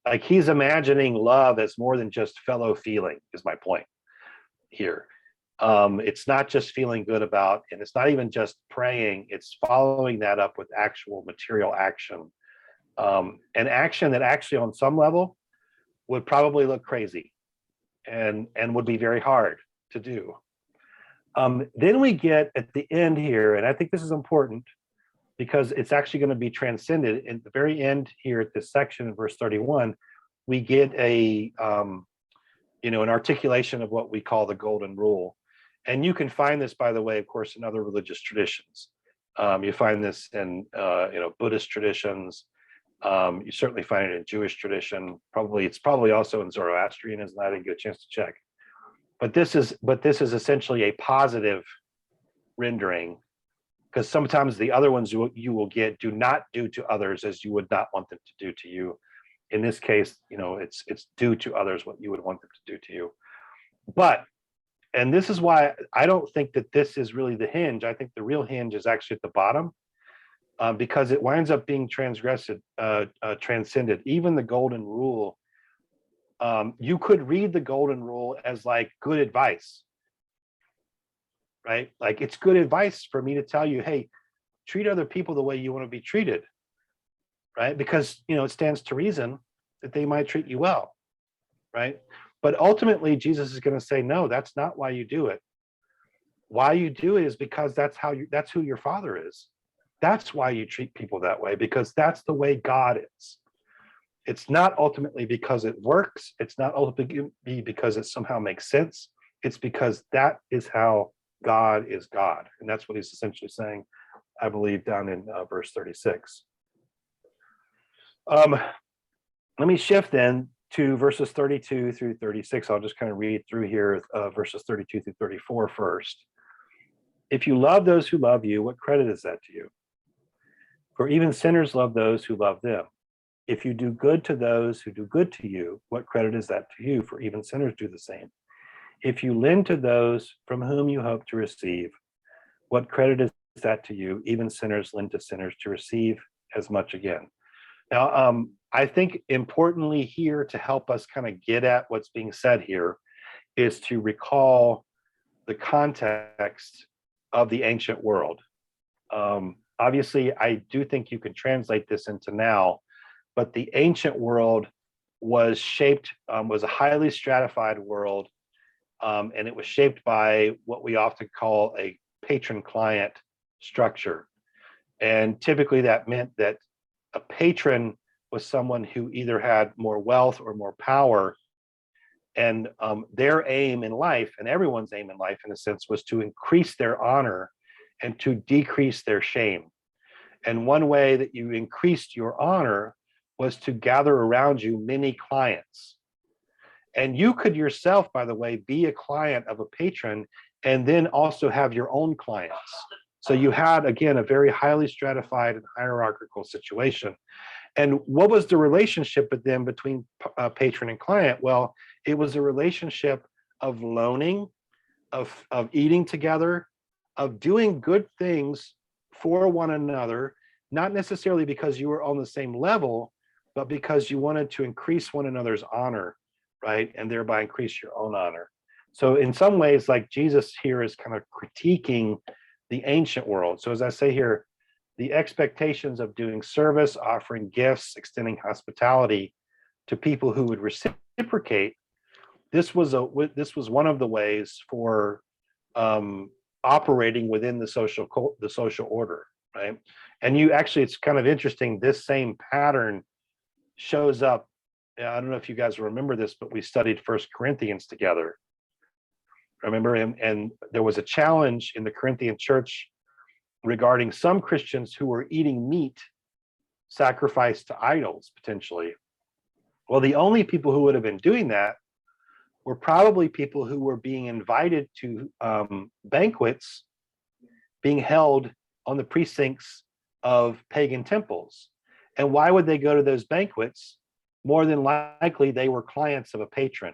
Like, he's imagining love as more than just fellow feeling, is my point here. It's not just feeling good about, and it's not even just praying, it's following that up with actual material action. An action that actually on some level would probably look crazy and would be very hard to do. Then we get at the end here, and I think this is important because it's actually going to be transcended. In the very end here at this section in verse 31, we get an articulation of what we call the golden rule. And you can find this, by the way, of course, in other religious traditions. You find this in Buddhist traditions. You certainly find it in Jewish tradition. It's probably also in Zoroastrianism. I didn't get a chance to check. But this is essentially a positive rendering, because sometimes the other ones you will get do not do to others as you would not want them to do to you. In this case, it's do to others what you would want them to do to you. And this is why I don't think that this is really the hinge. I think the real hinge is actually at the bottom, because it winds up being transcended. Even the golden rule, you could read the golden rule as like good advice, right? Like it's good advice for me to tell you, hey, treat other people the way you want to be treated, right? Because, it stands to reason that they might treat you well, right? But ultimately, Jesus is going to say, no, that's not why you do it. Why you do it is because that's who your Father is. That's why you treat people that way, because that's the way God is. It's not ultimately because it works. It's not ultimately because it somehow makes sense. It's because that is how God is God. And that's what he's essentially saying, I believe, down in verse 36. Let me shift then to verses 32 through 36. I'll just kind of read through here verses 32 through 34 first. If you love those who love you, what credit is that to you? For even sinners love those who love them. If you do good to those who do good to you, what credit is that to you? For even sinners do the same. If you lend to those from whom you hope to receive, what credit is that to you? Even sinners lend to sinners to receive as much again. Now, I think importantly here, to help us kind of get at what's being said here, is to recall the context of the ancient world. Obviously, I do think you can translate this into now, but the ancient world was was a highly stratified world, and it was shaped by what we often call a patron-client structure. And typically that meant that a patron was someone who either had more wealth or more power, and their aim in life, and everyone's aim in life in a sense, was to increase their honor and to decrease their shame. And one way that you increased your honor was to gather around you many clients. And you could yourself, by the way, be a client of a patron and then also have your own clients. So you had, again, a very highly stratified and hierarchical situation. And what was the relationship then between patron and client? Well, it was a relationship of loaning, of eating together, of doing good things for one another, not necessarily because you were on the same level, but because you wanted to increase one another's honor, right? And thereby increase your own honor. So in some ways, like Jesus here is kind of critiquing the ancient world. So as I say here, the expectations of doing service, offering gifts, extending hospitality to people who would reciprocate, this was one of the ways for operating within the social order, right? And it's kind of interesting, this same pattern shows up. I don't know if you guys remember this, but we studied 1 Corinthians together. Remember, and there was a challenge in the Corinthian church regarding some Christians who were eating meat sacrificed to idols, potentially. Well, the only people who would have been doing that were probably people who were being invited to banquets being held on the precincts of pagan temples. And why would they go to those banquets? More than likely, they were clients of a patron,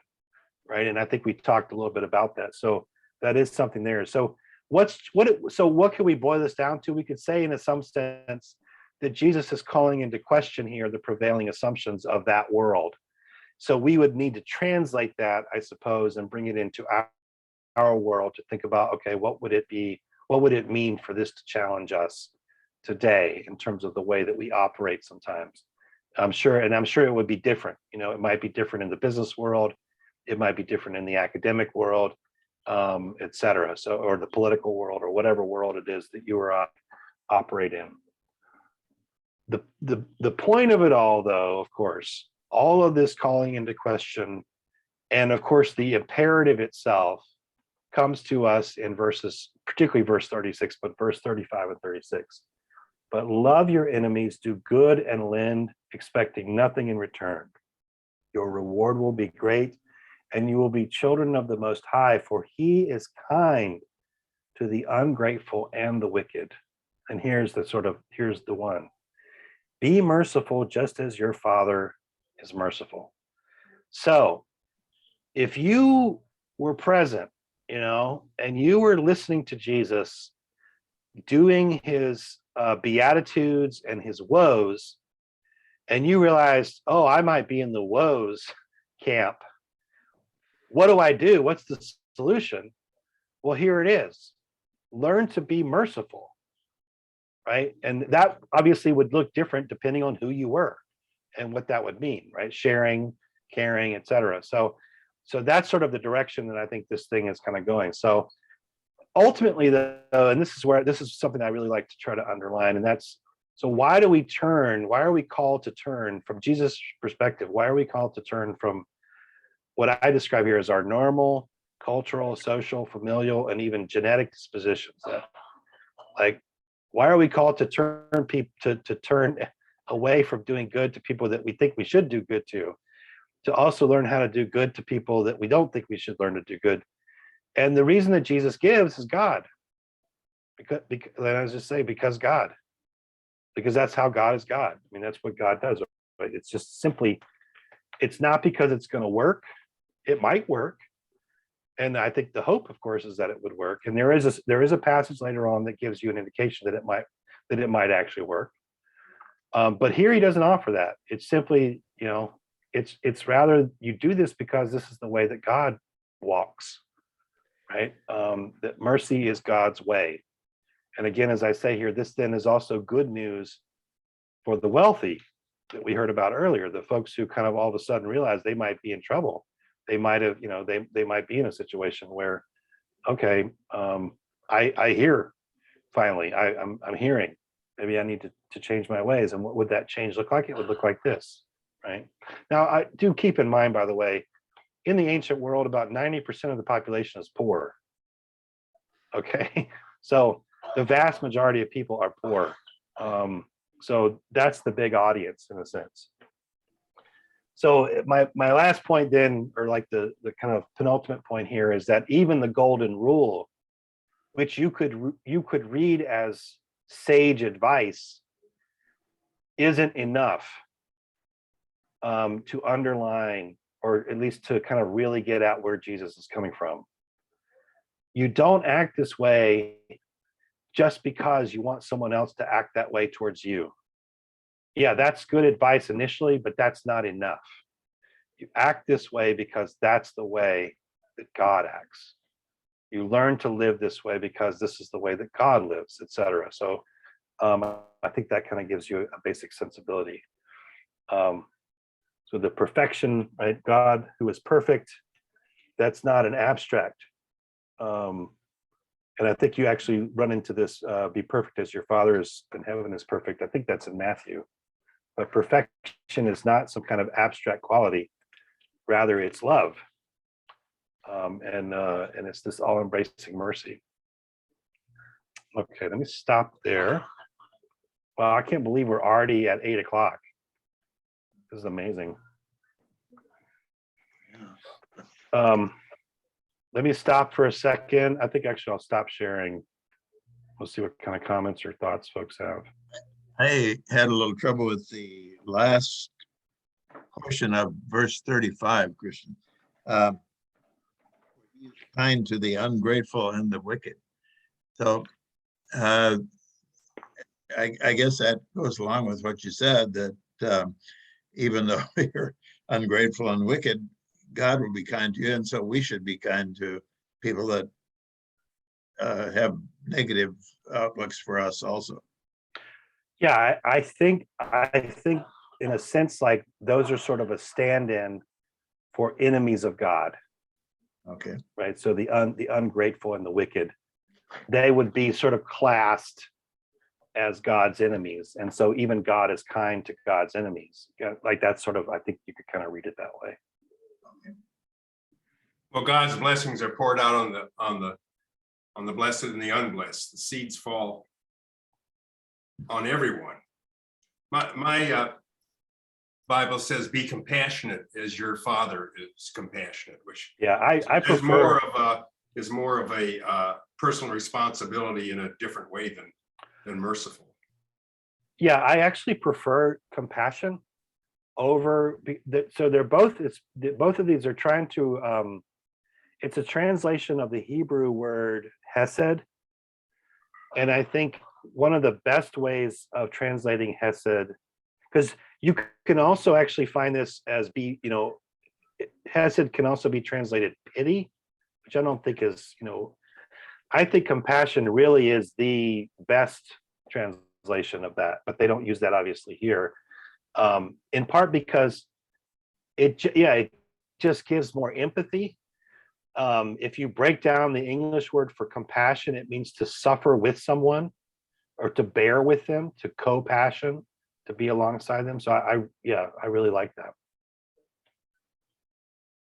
right? And I think we talked a little bit about that. So that is something there. So what can we boil this down to? We could say, in some sense, that Jesus is calling into question here the prevailing assumptions of that world. So we would need to translate that, I suppose, and bring it into our world to think about, okay, what would it be? What would it mean for this to challenge us today in terms of the way that we operate sometimes? I'm sure it would be different. It might be different in the business world. It might be different in the academic world, et cetera. So, or the political world, or whatever world it is that you are operate in. The point of it all, though, of course, all of this calling into question, and of course the imperative itself, comes to us in verses, particularly verse 36, but verse 35 and 36. But love your enemies, do good and lend, expecting nothing in return. Your reward will be great, and you will be children of the Most High, for he is kind to the ungrateful and the wicked. And here's the one. Be merciful just as your Father is merciful. So if you were present, and you were listening to Jesus doing his beatitudes and his woes, and you realized, oh, I might be in the woes camp. What do I do? What's the solution? Well, here it is. learn to be merciful, right? And that obviously would look different depending on who you were and what that would mean, right? Sharing, caring, etc. So that's sort of the direction that I think this thing is kind of going. So ultimately, though, and this is something I really like to try to underline, and that's, so why do we turn? Why are we called to turn from Jesus' perspective? Why are we called to turn from what I describe here as our normal, cultural, social, familial, and even genetic dispositions? Like, why are we called to turn people to turn away from doing good to people that we think we should do good to also learn how to do good to people that we don't think we should learn to do good? And the reason that Jesus gives is God. Because I was just saying, because God. Because that's how God is God. I mean, that's what God does. Right? It's just simply, it's not because it's going to work. It might work. And I think the hope, of course, is that it would work. And there is a passage later on that gives you an indication that it might actually work. But here he doesn't offer that. It's simply, it's rather you do this because this is the way that God walks, right? That mercy is God's way. And again, as I say here, this then is also good news for the wealthy that we heard about earlier, the folks who kind of all of a sudden realize they might be in trouble. They might have, they might be in a situation where, okay, I hear finally, I'm hearing, maybe I need to change my ways. And what would that change look like? It would look like this, right? Now, I do keep in mind, by the way, in the ancient world, about 90% of the population is poor. Okay, so the vast majority of people are poor. So that's the big audience in a sense. So my last point then, or like the kind of penultimate point here, is that even the golden rule, which you could read as sage advice, isn't enough to underline, or at least to kind of really get at where Jesus is coming from. You don't act this way just because you want someone else to act that way towards you. Yeah, that's good advice initially, but that's not enough. You act this way because that's the way that God acts. You learn to live this way because this is the way that God lives, etc. So I think that kind of gives you a basic sensibility. So the perfection, right? God who is perfect, that's not an abstract. And I think you actually run into this, be perfect as your Father is in heaven is perfect. I think that's in Matthew. But perfection is not some kind of abstract quality. Rather, it's love. And it's this all-embracing mercy. Okay, let me stop there. Well, I can't believe we're already at 8 o'clock. This is amazing. Let me stop for a second. I think actually I'll stop sharing. We'll see what kind of comments or thoughts folks have. I had a little trouble with the last portion of verse 35, Christian. Kind to the ungrateful and the wicked. So I guess that goes along with what you said, that even though you're ungrateful and wicked, God will be kind to you. And so we should be kind to people that have negative outlooks for us also. Yeah, I think in a sense, like those are sort of a stand-in for enemies of God. Okay. Right. So the ungrateful and the wicked, they would be sort of classed as God's enemies. And so even God is kind to God's enemies. Like that's sort of, I think you could kind of read it that way. Well, God's blessings are poured out on the blessed and the unblessed. The seeds fall on everyone. My Bible says, "Be compassionate as your Father is compassionate," which I is prefer more of a personal responsibility in a different way than merciful. Yeah, I actually prefer compassion over. So they're both. Both of these are trying to. It's a translation of the Hebrew word hesed, and I think one of the best ways of translating hesed, because you can also actually find this as hesed can also be translated pity, which I don't think is, I think compassion really is the best translation of that, but they don't use that obviously here. In part because it just gives more empathy. If you break down the English word for compassion, it means to suffer with someone or to bear with them, to co-passion, to be alongside them. So I really like that.